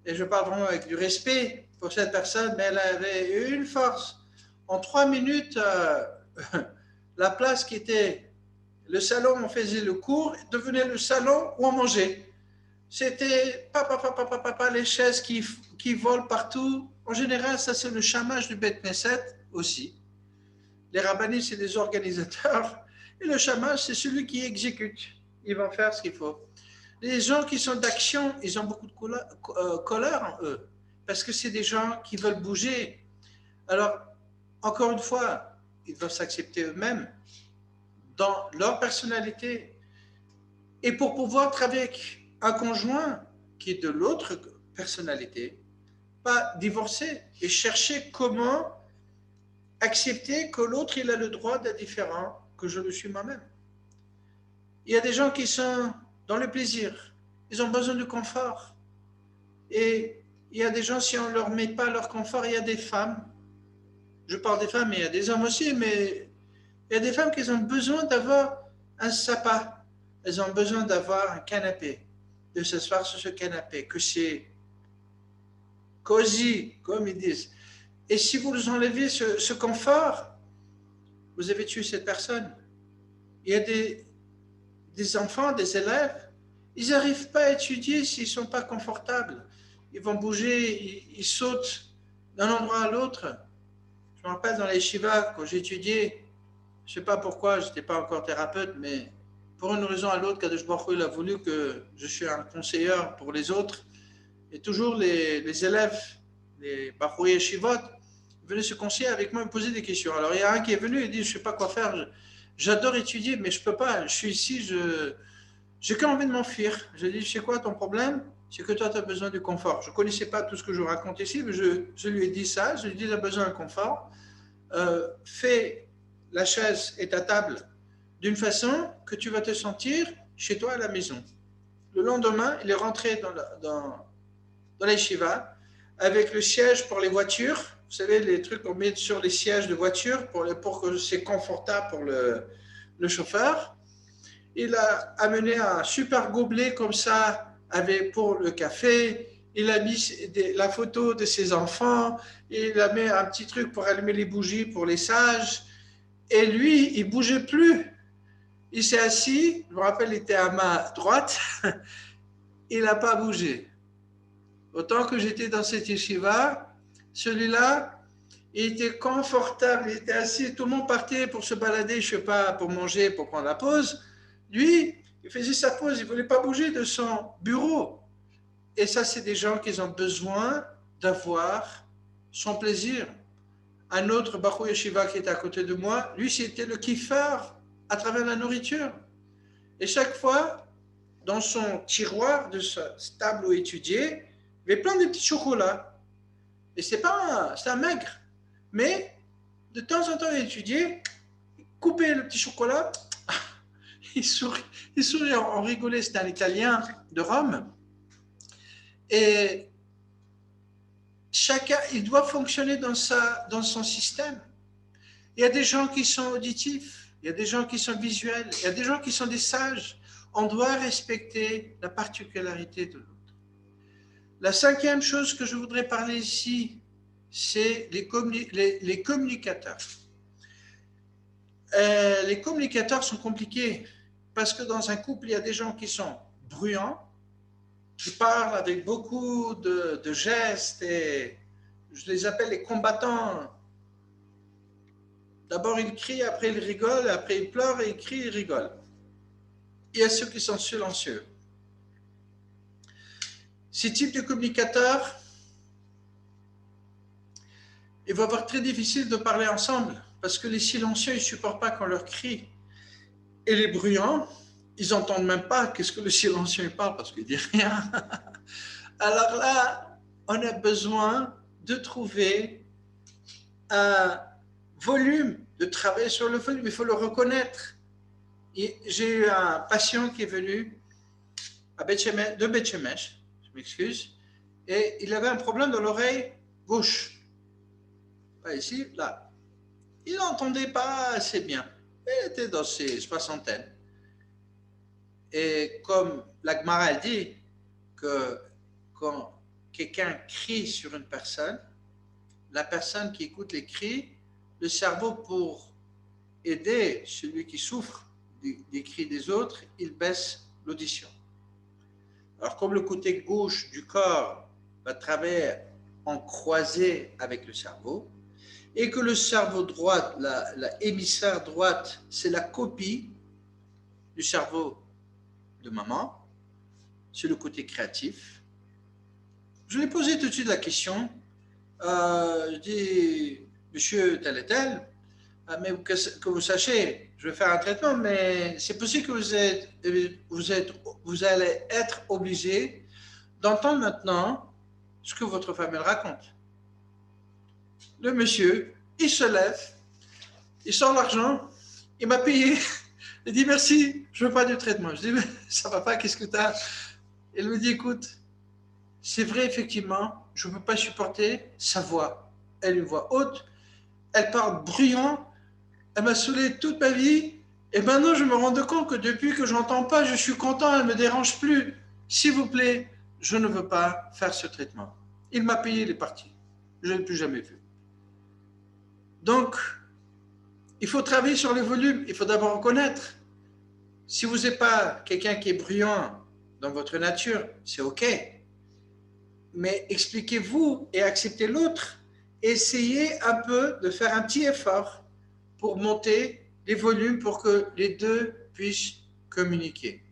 et je parle vraiment avec du respect pour cette personne, mais elle avait une force. En 3 minutes, la place qui était le salon où on faisait le cours devenait le salon où on mangeait. C'était les chaises qui volent partout. En général, ça c'est le chamage du Beth Knesset aussi. Les rabbinis, c'est les organisateurs. Et le chamage, c'est celui qui exécute. Ils vont faire ce qu'il faut. Les gens qui sont d'action, ils ont beaucoup de colère en eux. Parce que c'est des gens qui veulent bouger. Alors, encore une fois, ils doivent s'accepter eux-mêmes dans leur personnalité. Et pour pouvoir travailler avec un conjoint qui est de l'autre personnalité, pas divorcer et chercher comment accepter que l'autre il a le droit d'être différent que je le suis moi-même. Il y a des gens qui sont dans le plaisir, ils ont besoin de confort. Et il y a des gens, si on ne leur met pas leur confort, il y a des femmes, je parle des femmes, mais il y a des hommes aussi, mais il y a des femmes qui ont besoin d'avoir un sapin, elles ont besoin d'avoir un canapé, de s'asseoir sur ce canapé, que c'est cosy, comme ils disent. Et si vous enlevez ce confort, vous avez tué cette personne. Il y a des enfants, des élèves, ils n'arrivent pas à étudier s'ils ne sont pas confortables. Ils vont bouger, ils sautent d'un endroit à l'autre. Je me rappelle dans les shivas, quand j'étudiais, je ne sais pas pourquoi, je n'étais pas encore thérapeute, mais pour une raison à l'autre, Kadosh Baruch Hu, il a voulu que je sois un conseiller pour les autres. Et toujours les élèves, les Bachoui et Shivot, venaient se conseiller avec moi, me poser des questions. Alors il y a un qui est venu et dit, je ne sais pas quoi faire, j'adore étudier, mais je ne peux pas, je suis ici, j'ai qu'envie de m'enfuir. Je lui ai dit, je sais quoi ton problème? C'est que toi, tu as besoin du confort. Je ne connaissais pas tout ce que je raconte ici, mais je lui ai dit ça, je lui ai dit, tu as besoin de confort. Fais la chaise et ta table d'une façon que tu vas te sentir chez toi à la maison. Le lendemain, il est rentré dans les Shiva avec le siège pour les voitures. Vous savez, les trucs qu'on met sur les sièges de voiture pour que c'est confortable pour le chauffeur. Il a amené un super gobelet comme ça avec, pour le café. Il a mis la photo de ses enfants. Il a mis un petit truc pour allumer les bougies pour les sages. Et lui, il ne bougeait plus. Il s'est assis. Je me rappelle, il était à ma droite. Il n'a pas bougé. Autant que j'étais dans cette yeshiva, celui-là, il était confortable, il était assis, tout le monde partait pour se balader, je ne sais pas, pour manger, pour prendre la pause. Lui, il faisait sa pause, il ne voulait pas bouger de son bureau. Et ça, c'est des gens qui ont besoin d'avoir son plaisir. Un autre Bachoui Yeshiva qui était à côté de moi, lui, c'était le kiffeur à travers la nourriture. Et chaque fois, dans son tiroir de sa table où étudier, il y avait plein de petits chocolats. Et c'est un maigre. Mais de temps en temps, il étudiait, il coupait le petit chocolat, il sourit, on rigolait, c'était un Italien de Rome. Et chacun, il doit fonctionner dans son système. Il y a des gens qui sont auditifs, il y a des gens qui sont visuels, il y a des gens qui sont des sages. On doit respecter la particularité de l'autre. La cinquième chose que je voudrais parler ici, c'est les communicateurs. Les communicateurs sont compliqués parce que dans un couple, il y a des gens qui sont bruyants, qui parlent avec beaucoup de gestes et je les appelle les combattants. D'abord, ils crient, après ils rigolent, après ils pleurent et ils crient, ils rigolent. Il y a ceux qui sont silencieux. Ces types de communicateurs, il va avoir très difficile de parler ensemble parce que les silencieux, ils ne supportent pas qu'on leur crie. Et les bruyants, ils n'entendent même pas qu'est-ce que le silencieux parle parce qu'il ne dit rien. Alors là, on a besoin de trouver un volume, de travailler sur le volume. Il faut le reconnaître. J'ai eu un patient qui est venu de Beth Shemesh, je m'excuse, et il avait un problème dans l'oreille gauche. Pas ici, là. Il n'entendait pas assez bien. Il était dans ses soixantaines. Et comme la Gemara dit que quand quelqu'un crie sur une personne, la personne qui écoute les cris, le cerveau pour aider celui qui souffre des cris des autres, il baisse l'audition. Alors comme le côté gauche du corps va travailler en croisée avec le cerveau, et que le cerveau droit, la hémisphère droite, c'est la copie du cerveau de maman, c'est le côté créatif. Je lui ai posé tout de suite la question, je dis, monsieur tel et tel, mais que vous sachiez, je vais faire un traitement, mais c'est possible que vous allez être obligé d'entendre maintenant ce que votre femme elle raconte. Le monsieur, il se lève, il sort l'argent, il m'a payé, il dit merci, je veux pas du traitement. Je dis mais ça va pas, qu'est-ce que tu as? Il me dit écoute, c'est vrai effectivement, je ne peux pas supporter sa voix. Elle a une voix haute, elle parle bruyant, elle m'a saoulé toute ma vie, et maintenant je me rends compte que depuis que j'entends pas, je suis content, elle me dérange plus. S'il vous plaît, je ne veux pas faire ce traitement. Il m'a payé, il est parti. Je ne l'ai plus jamais vu. Donc, il faut travailler sur les volumes, il faut d'abord reconnaître. Si vous n'êtes pas quelqu'un qui est bruyant dans votre nature, c'est OK. Mais expliquez-vous et acceptez l'autre. Essayez un peu de faire un petit effort pour monter les volumes pour que les deux puissent communiquer.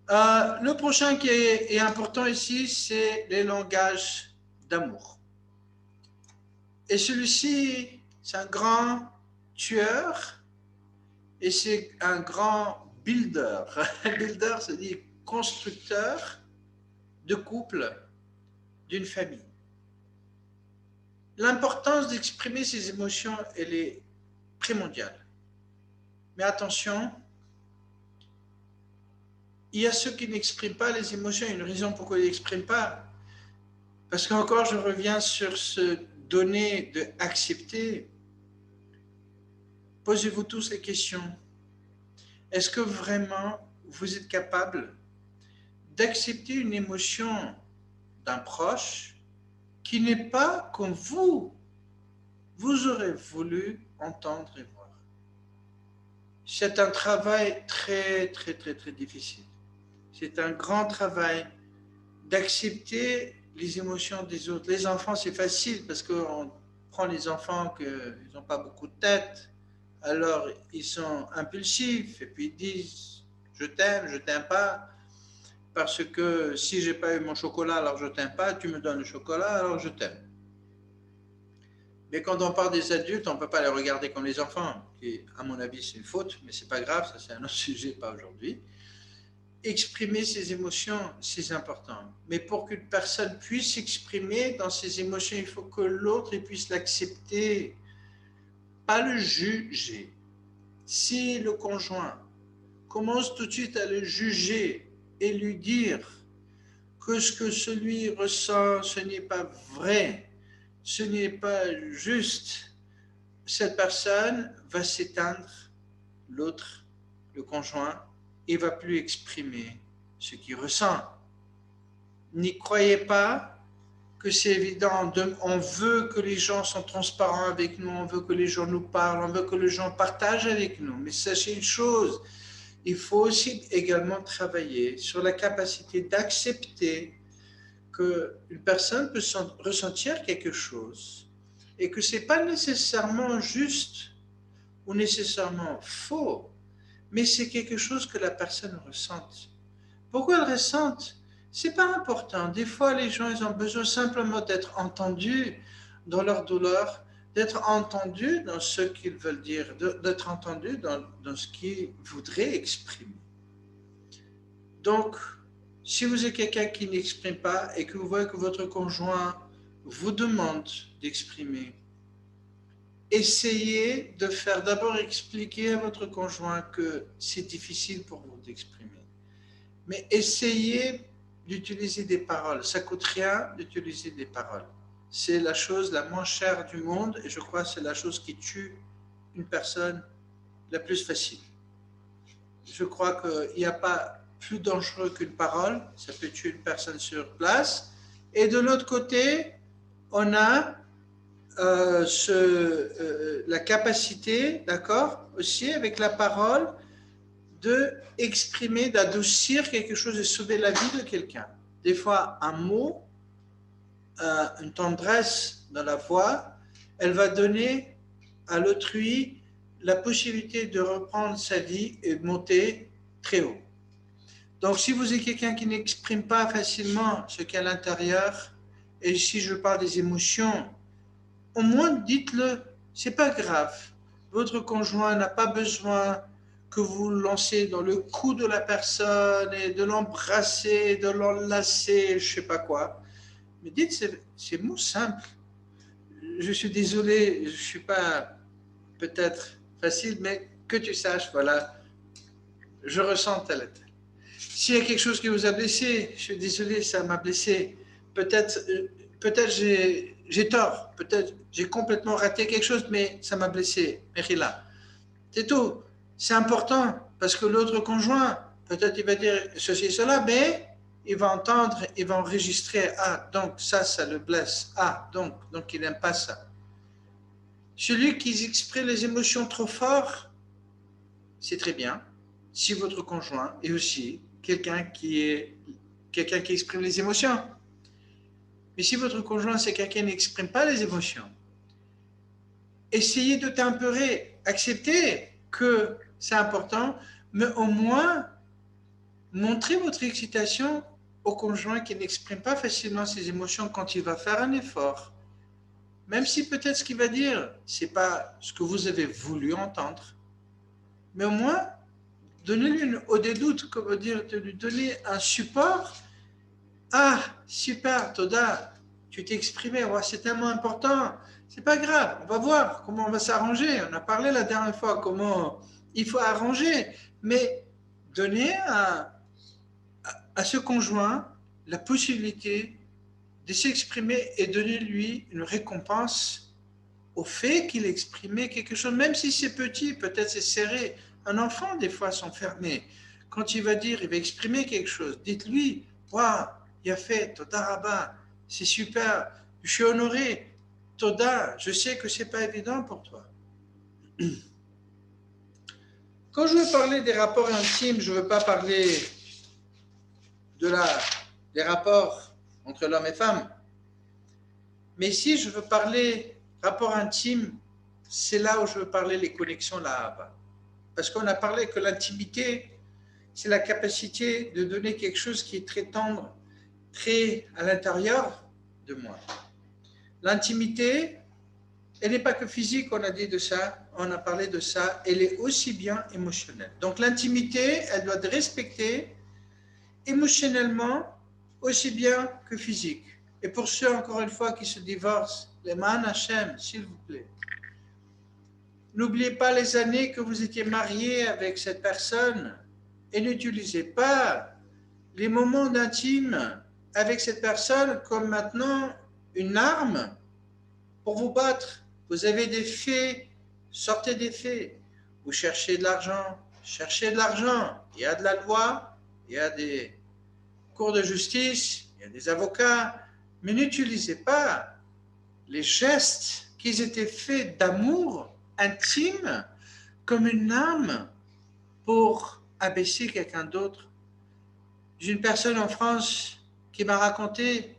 Le prochain qui est important ici, c'est les langages d'amour. Et celui-ci, c'est un grand tueur et c'est un grand builder. Builder, c'est-à-dire constructeur de couple, d'une famille. L'importance d'exprimer ses émotions, elle est primordiale. Mais attention, il y a ceux qui n'expriment pas les émotions, il y a une raison pourquoi ils n'expriment pas. Parce qu'encore, je reviens sur ce donner de accepter. Posez-vous tous les questions. Est-ce que vraiment vous êtes capable d'accepter une émotion d'un proche qui n'est pas comme vous aurez voulu entendre et voir? C'est un travail très, très, très, très difficile. C'est un grand travail d'accepter les émotions des autres. Les enfants, c'est facile parce qu'on prend les enfants qu'ils n'ont pas beaucoup de tête, alors ils sont impulsifs et puis ils disent je t'aime pas, parce que si j'ai pas eu mon chocolat, alors je t'aime pas, tu me donnes le chocolat, alors je t'aime. Mais quand on parle des adultes, on ne peut pas les regarder comme les enfants, qui, à mon avis, c'est une faute, mais c'est pas grave, ça c'est un autre sujet, pas aujourd'hui. Exprimer ses émotions, c'est important. Mais pour qu'une personne puisse s'exprimer dans ses émotions, il faut que l'autre puisse l'accepter, pas le juger. Si le conjoint commence tout de suite à le juger et lui dire que ce que celui ressent, ce n'est pas vrai, ce n'est pas juste, cette personne va s'éteindre, l'autre, le conjoint, et ne va plus exprimer ce qu'il ressent. N'y croyez pas que c'est évident. On veut que les gens sont transparents avec nous, on veut que les gens nous parlent, on veut que les gens partagent avec nous. Mais sachez une chose, il faut aussi également travailler sur la capacité d'accepter qu'une personne peut ressentir quelque chose et que ce n'est pas nécessairement juste ou nécessairement faux, mais c'est quelque chose que la personne ressente. Pourquoi elle ressente? C'est pas important. Des fois, les gens, ils ont besoin simplement d'être entendus dans leur douleur, d'être entendus dans ce qu'ils veulent dire, d'être entendus dans ce qu'ils voudraient exprimer. Donc, si vous êtes quelqu'un qui n'exprime pas et que vous voyez que votre conjoint vous demande d'exprimer, essayez de faire d'abord expliquer à votre conjoint que c'est difficile pour vous d'exprimer. Mais essayez d'utiliser des paroles. Ça ne coûte rien d'utiliser des paroles. C'est la chose la moins chère du monde et je crois que c'est la chose qui tue une personne la plus facile. Je crois qu'il n'y a pas plus dangereux qu'une parole. Ça peut tuer une personne sur place. Et de l'autre côté, on a la capacité, d'accord, aussi avec la parole, d'exprimer, d'adoucir quelque chose, de sauver la vie de quelqu'un. Des fois, un mot, une tendresse dans la voix, elle va donner à l'autrui la possibilité de reprendre sa vie et de monter très haut. Donc, si vous êtes quelqu'un qui n'exprime pas facilement ce qu'il y a à l'intérieur, et si je parle des émotions, au moins dites-le, c'est pas grave. Votre conjoint n'a pas besoin que vous lancez dans le cou de la personne et de l'embrasser, de l'enlacer, je sais pas quoi. Mais dites, c'est mot simple. Je suis désolé, je suis pas peut-être facile, mais que tu saches, voilà, je ressens tel et tel. S'il y a quelque chose qui vous a blessé, je suis désolé, ça m'a blessé. Peut-être j'ai tort, peut-être j'ai complètement raté quelque chose, mais ça m'a blessé. Mérila. C'est tout. C'est important parce que l'autre conjoint, peut-être il va dire ceci et cela, mais il va entendre, il va enregistrer. Ah, donc ça le blesse. Ah, donc il n'aime pas ça. Celui qui exprime les émotions trop fort, c'est très bien. Si votre conjoint est aussi quelqu'un qui exprime les émotions. Mais si votre conjoint, c'est quelqu'un qui n'exprime pas les émotions, essayez de tempérer, acceptez que c'est important, mais au moins montrez votre excitation au conjoint qui n'exprime pas facilement ses émotions quand il va faire un effort. Même si peut-être ce qu'il va dire, ce n'est pas ce que vous avez voulu entendre, mais au moins donnez-lui au dédoute, comment dire, de lui donner un support. Ah, super, Toda, tu t'es exprimé, ouais, c'est tellement important. C'est pas grave, on va voir comment on va s'arranger. On a parlé la dernière fois comment il faut arranger, mais donner à ce conjoint la possibilité de s'exprimer et donner lui une récompense au fait qu'il exprimait quelque chose, même si c'est petit, peut-être c'est serré. Un enfant, des fois, s'enfermer. Quand il va dire, il va exprimer quelque chose, dites-lui, waouh, il a fait, Toda Rabba, c'est super, je suis honoré, Toda, je sais que c'est pas évident pour toi. Quand je veux parler des rapports intimes, je ne veux pas parler des rapports entre l'homme et femme. Mais si je veux parler rapport intime, c'est là où je veux parler les connexions là-bas. Parce qu'on a parlé que l'intimité, c'est la capacité de donner quelque chose qui est très tendre, très à l'intérieur de moi. L'intimité, elle n'est pas que physique, on a dit de ça, on a parlé de ça, elle est aussi bien émotionnelle. Donc l'intimité, elle doit être respectée émotionnellement aussi bien que physique. Et pour ceux, encore une fois, qui se divorcent, les man Hachem, s'il vous plaît, n'oubliez pas les années que vous étiez mariés avec cette personne et n'utilisez pas les moments d'intime avec cette personne comme maintenant une arme pour vous battre. Vous avez des faits, sortez des faits. Vous cherchez de l'argent, cherchez de l'argent. Il y a de la loi, il y a des cours de justice, il y a des avocats, mais n'utilisez pas les gestes qui étaient faits d'amour intime comme une arme pour abaisser quelqu'un d'autre. J'ai une personne en France qui m'a raconté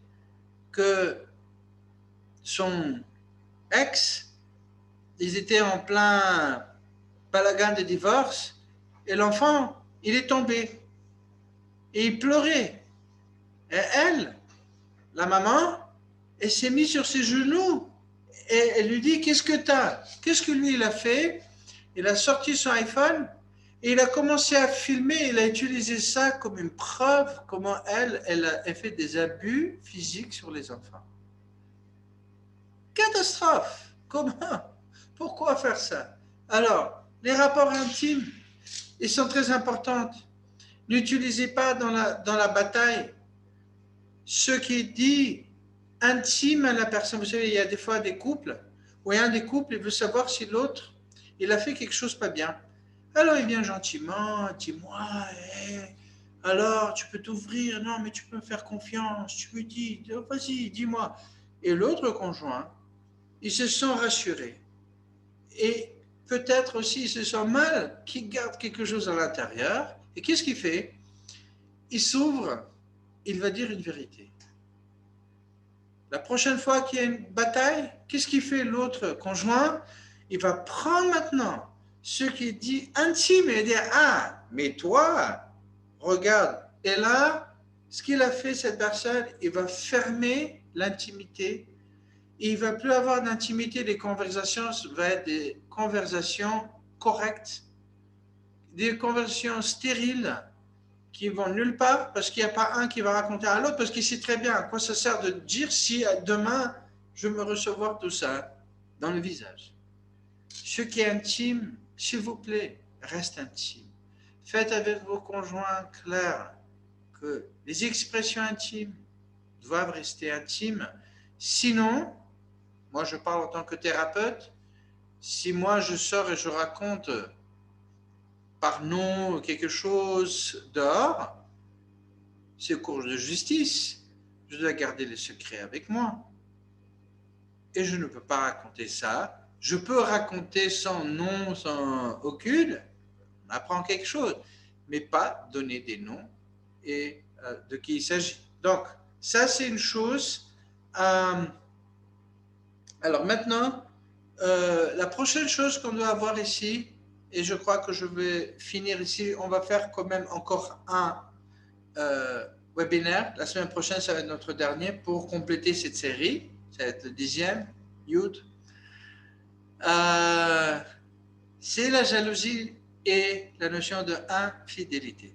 que son ex, ils étaient en plein balagan de divorce, et l'enfant, il est tombé, et il pleurait. Et elle, la maman, elle s'est mise sur ses genoux, et elle lui dit, qu'est-ce que t'as? Qu'est-ce que lui, il a fait? Il a sorti son iPhone, et il a commencé à filmer, il a utilisé ça comme une preuve comment elle a fait des abus physiques sur les enfants. Catastrophe! Comment? Pourquoi faire ça? Alors, les rapports intimes, ils sont très importants. N'utilisez pas dans la bataille ce qui est dit intime à la personne. Vous savez, il y a des fois des couples où un des couples il veut savoir si l'autre il a fait quelque chose pas bien. Alors il vient gentiment, dis-moi, alors tu peux t'ouvrir, non mais tu peux me faire confiance, tu me dis, vas-y, dis-moi. Et l'autre conjoint, il se sent rassuré. Et peut-être aussi il se sent mal, qu'il garde quelque chose à l'intérieur. Et qu'est-ce qu'il fait? Il s'ouvre, il va dire une vérité. La prochaine fois qu'il y a une bataille, qu'est-ce qu'il fait l'autre conjoint? Il va prendre maintenant ce qui est dit intime et dire, ah, mais toi, regarde. Et là, ce qu'il a fait, cette personne, il va fermer l'intimité. Et il ne va plus avoir d'intimité. Les conversations vont être des conversations correctes, des conversations stériles qui vont nulle part parce qu'il n'y a pas un qui va raconter à l'autre parce qu'il sait très bien à quoi ça sert de dire si demain je me recevoir tout ça dans le visage. Ce qui est intime, s'il vous plaît, reste intime. Faites avec vos conjoints clair que les expressions intimes doivent rester intimes. Sinon, moi je parle en tant que thérapeute, si moi je sors et je raconte par nom quelque chose dehors, c'est cours de justice. Je dois garder les secrets avec moi. Et je ne peux pas raconter ça. Je peux raconter sans nom, sans aucune. On apprend quelque chose. Mais pas donner des noms et de qui il s'agit. Donc, ça, c'est une chose. Alors maintenant, la prochaine chose qu'on doit avoir ici, et je crois que je vais finir ici, on va faire quand même encore un webinaire. La semaine prochaine, ça va être notre dernier pour compléter cette série. Ça va être le 10e, Youth. C'est la jalousie et la notion de infidélité.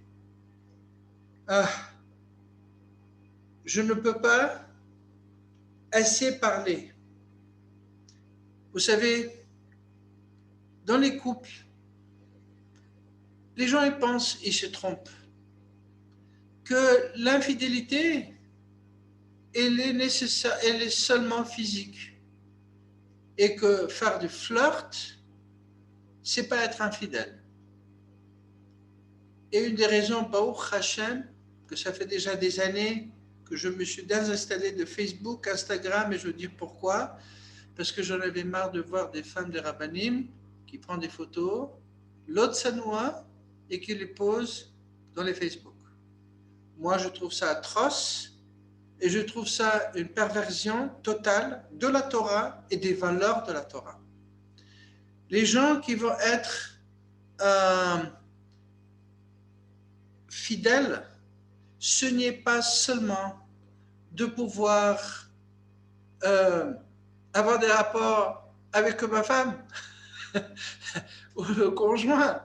Je ne peux pas assez parler. Vous savez, dans les couples, les gens ils pensent, ils se trompent, que l'infidélité, elle est nécessaire, elle est seulement physique. Et que faire du flirt, c'est pas être infidèle. Et une des raisons, Baruch Hashem, que ça fait déjà des années que je me suis désinstallé de Facebook, Instagram, et je veux dire pourquoi. Parce que j'en avais marre de voir des femmes de Rabbanim qui prennent des photos, l'autre sanoua, et qui les posent dans les Facebook. Moi, je trouve ça atroce, et je trouve ça une perversion totale de la Torah et des valeurs de la Torah. Les gens qui vont être fidèles, ce n'est pas seulement de pouvoir avoir des rapports avec ma femme ou le conjoint.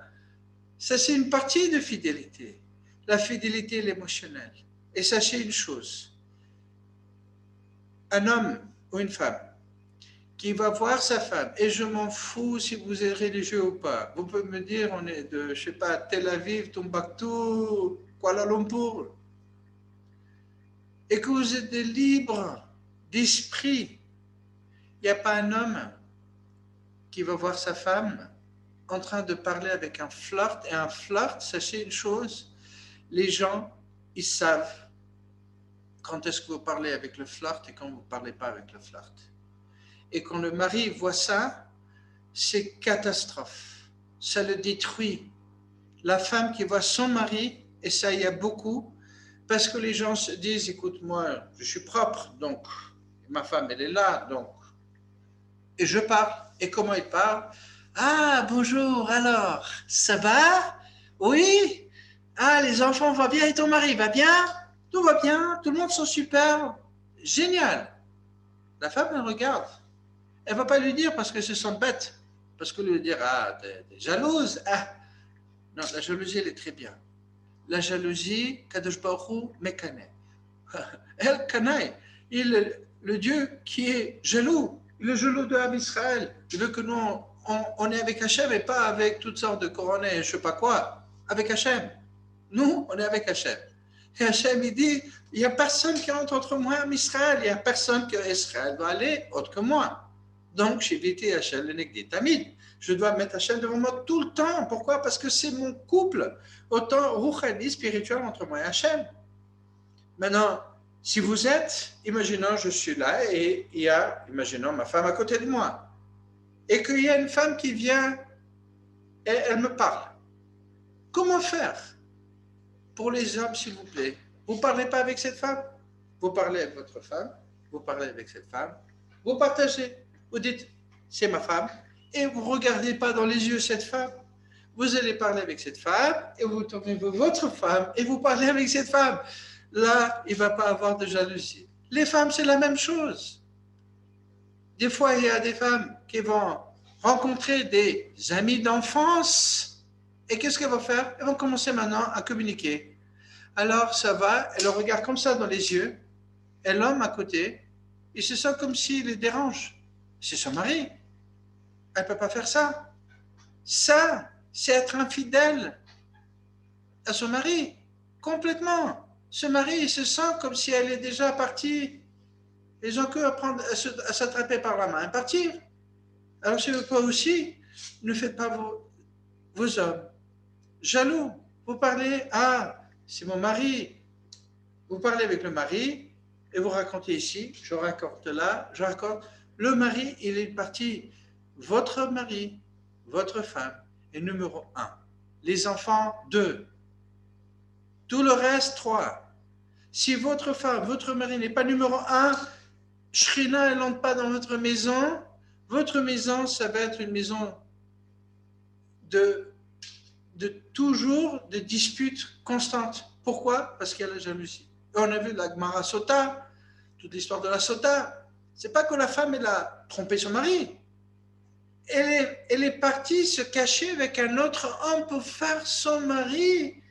Ça, c'est une partie de fidélité. La fidélité, l'émotionnel. Et sachez une chose, un homme ou une femme qui va voir sa femme, et je m'en fous si vous êtes religieux ou pas, vous pouvez me dire, on est de, je sais pas, Tel Aviv, Tombouctou, Kuala Lumpur, et que vous êtes libre d'esprit, il n'y a pas un homme qui va voir sa femme en train de parler avec un flirt, et un flirt, sachez une chose, les gens, ils savent quand est-ce que vous parlez avec le flirt et quand vous ne parlez pas avec le flirt. Et quand le mari voit ça, c'est catastrophe. Ça le détruit. La femme qui voit son mari, et ça il y a beaucoup, parce que les gens se disent, écoute, moi, je suis propre, donc ma femme, elle est là, donc. Et je parle. Et comment il parle? Ah, bonjour, alors, ça va? Oui? Ah, les enfants vont bien et ton mari va bien? Tout va bien, tout le monde sont super. Génial. La femme, elle regarde. Elle ne va pas lui dire parce qu'elle se sent bête. Parce que lui dire, ah, t'es jalouse. Ah. Non, la jalousie, elle est très bien. La jalousie, Kadosh Baruch Hu mécanaît. El Kanaï, le Dieu qui est jaloux, il est jaloux de l'âme Israël. Il veut que nous, on est avec Hachem et pas avec toutes sortes de coronets, je ne sais pas quoi. Avec Hachem. Nous, on est avec Hachem. Et Hachem, il dit, il n'y a personne qui entre entre moi et Israël. Il n'y a personne que Israël doit aller autre que moi. Donc, j'ai évité Hachem le Negdi Tamid. Je dois mettre Hachem devant moi tout le temps. Pourquoi? Parce que c'est mon couple. Autant rouchani, spirituel entre moi et Hachem. Maintenant, si vous êtes, imaginons je suis là et il y a, imaginons ma femme à côté de moi, et qu'il y a une femme qui vient et elle me parle. Comment faire? Pour les hommes, s'il vous plaît, vous ne parlez pas avec cette femme, vous parlez avec votre femme, vous parlez avec cette femme, vous partagez, vous dites, c'est ma femme, et vous ne regardez pas dans les yeux cette femme. Vous allez parler avec cette femme, et vous tournez vers votre femme, et vous parlez avec cette femme. Là, il ne va pas avoir de jalousie. Les femmes, c'est la même chose. Des fois, il y a des femmes qui vont rencontrer des amis d'enfance, et qu'est-ce qu'elles vont faire? Elles vont commencer maintenant à communiquer. Alors, ça va, elle le regarde comme ça dans les yeux, et l'homme à côté, il se sent comme s'il les dérange. C'est son mari. Elle ne peut pas faire ça. Ça, c'est être infidèle à son mari, complètement. Ce mari, il se sent comme si elle est déjà partie. Ils ont que à s'attraper par la main et partir. Alors, si vous pouvez aussi, ne faites pas vos hommes jaloux. Vous parlez, ah, c'est mon mari. Vous parlez avec le mari et vous racontez ici, je raconte là, je raconte. Le mari, il est parti. Votre mari, votre femme est numéro 1. Les enfants, 2. Tout le reste, 3. Si votre femme, votre mari n'est pas numéro 1, Shrina, elle n'entre pas dans votre maison. Votre maison, ça va être une maison de toujours de disputes constantes. Pourquoi? Parce qu'il y a la jalousie. Et on a vu la Gemara Sota, toute l'histoire de la Sota. C'est pas que la femme, elle a trompé son mari. Elle est partie se cacher avec un autre homme pour faire son mari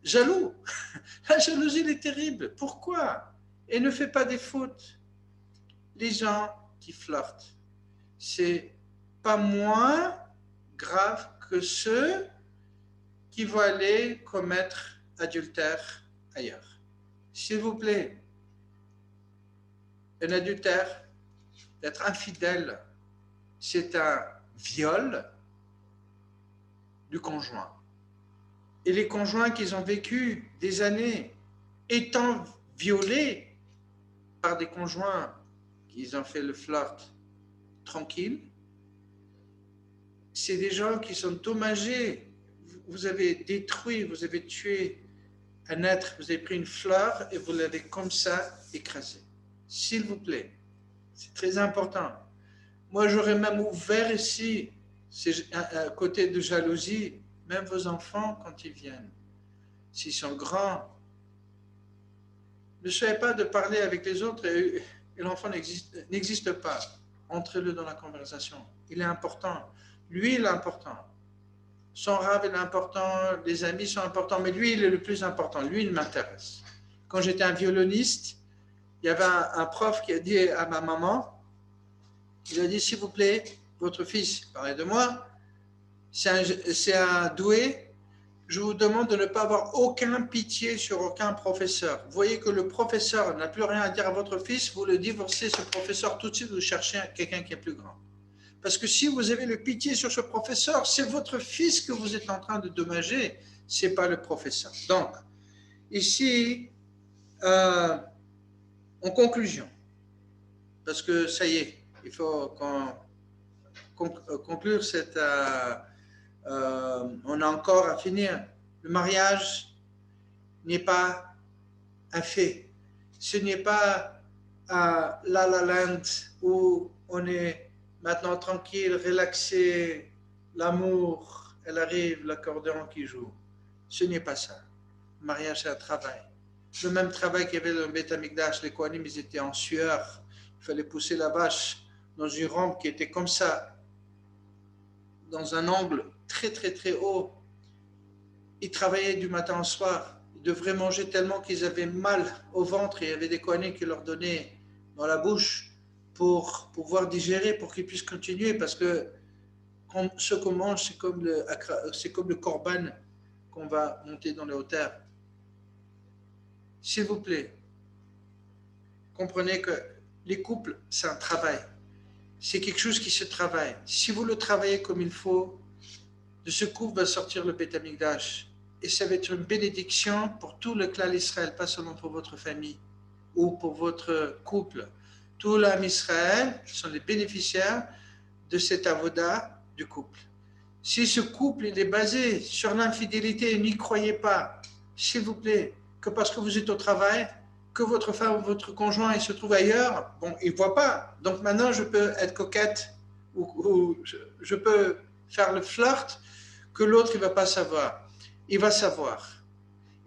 jaloux. La jalousie, elle est terrible. Pourquoi? Elle ne fait pas des fautes. Les gens qui flirtent, c'est pas moins grave que ceux qui vont aller commettre adultère ailleurs. S'il vous plaît, un adultère, d'être infidèle, c'est un viol du conjoint. Et les conjoints qui ont vécu des années étant violés par des conjoints qui ont fait le flirt tranquille, c'est des gens qui sont dommagés. Vous avez détruit, vous avez tué un être, vous avez pris une fleur et vous l'avez comme ça écrasé. S'il vous plaît, c'est très important. Moi, j'aurais même ouvert ici, un côté de jalousie, même vos enfants quand ils viennent, s'ils sont grands. Ne soyez pas de parler avec les autres et l'enfant n'existe pas. Entrez-le dans la conversation. Il est important. Lui, il est important. Son rave est important, les amis sont importants, mais lui, il est le plus important. Lui, il m'intéresse. Quand j'étais un violoniste, il y avait un prof qui a dit à ma maman, il a dit, s'il vous plaît, votre fils, parlez de moi, c'est un doué, je vous demande de ne pas avoir aucun pitié sur aucun professeur. Vous voyez que le professeur n'a plus rien à dire à votre fils, vous le divorcez, ce professeur, tout de suite, vous cherchez quelqu'un qui est plus grand. Parce que si vous avez le pitié sur ce professeur, c'est votre fils que vous êtes en train de dommager, ce n'est pas le professeur. Donc, ici, En conclusion, parce que ça y est, il faut conclure cette... on a encore à finir. Le mariage n'est pas un fait. Ce n'est pas à La La Land où on est maintenant tranquille, relaxé, l'amour, elle arrive, l'accordéon qui joue. Ce n'est pas ça. Le mariage, c'est un travail. Le même travail qu'il y avait dans le Beth Amikdash, les Kohanim, ils étaient en sueur. Il fallait pousser la vache dans une rampe qui était comme ça, dans un angle très très très haut. Ils travaillaient du matin au soir. Ils devraient manger tellement qu'ils avaient mal au ventre et il y avait des Kohanim qui leur donnaient dans la bouche pour pouvoir digérer, pour qu'ils puissent continuer. Parce que ce qu'on mange, c'est comme le korban qu'on va monter dans les hauteurs. S'il vous plaît, comprenez que les couples, c'est un travail. C'est quelque chose qui se travaille. Si vous le travaillez comme il faut, de ce couple va sortir le Beth Amikdash. Et ça va être une bénédiction pour tout le clan d'Israël, pas seulement pour votre famille ou pour votre couple. Tout l'âme Israël sont les bénéficiaires de cet avoda du couple. Si ce couple il est basé sur l'infidélité, n'y croyez pas, s'il vous plaît, que parce que vous êtes au travail, que votre femme ou votre conjoint il se trouve ailleurs, bon, il ne voit pas. Donc maintenant, je peux être coquette ou je peux faire le flirt que l'autre, il ne va pas savoir. Il va savoir.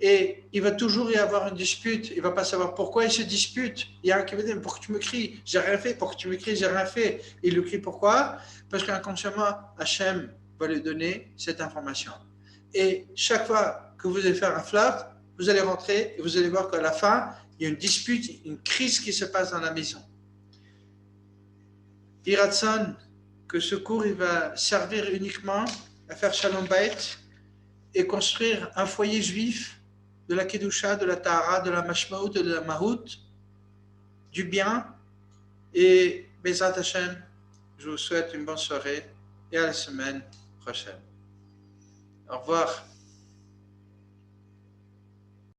Et il va toujours y avoir une dispute. Il ne va pas savoir pourquoi il se dispute. Il y a un qui va dire, pourquoi tu me cries? J'ai rien fait. Pourquoi tu me cries? J'ai rien fait. Il lui crie pourquoi? Parce qu'inconsciemment, Hachem va lui donner cette information. Et chaque fois que vous allez faire un flirt, vous allez rentrer et vous allez voir qu'à la fin, il y a une dispute, une crise qui se passe dans la maison. Iratson, que ce cours il va servir uniquement à faire Shalom Bayit et construire un foyer juif de la Kedusha, de la Tahara, de la Mashmaout, de la Mahout, du bien. Et Bezat Hashem, je vous souhaite une bonne soirée et à la semaine prochaine. Au revoir.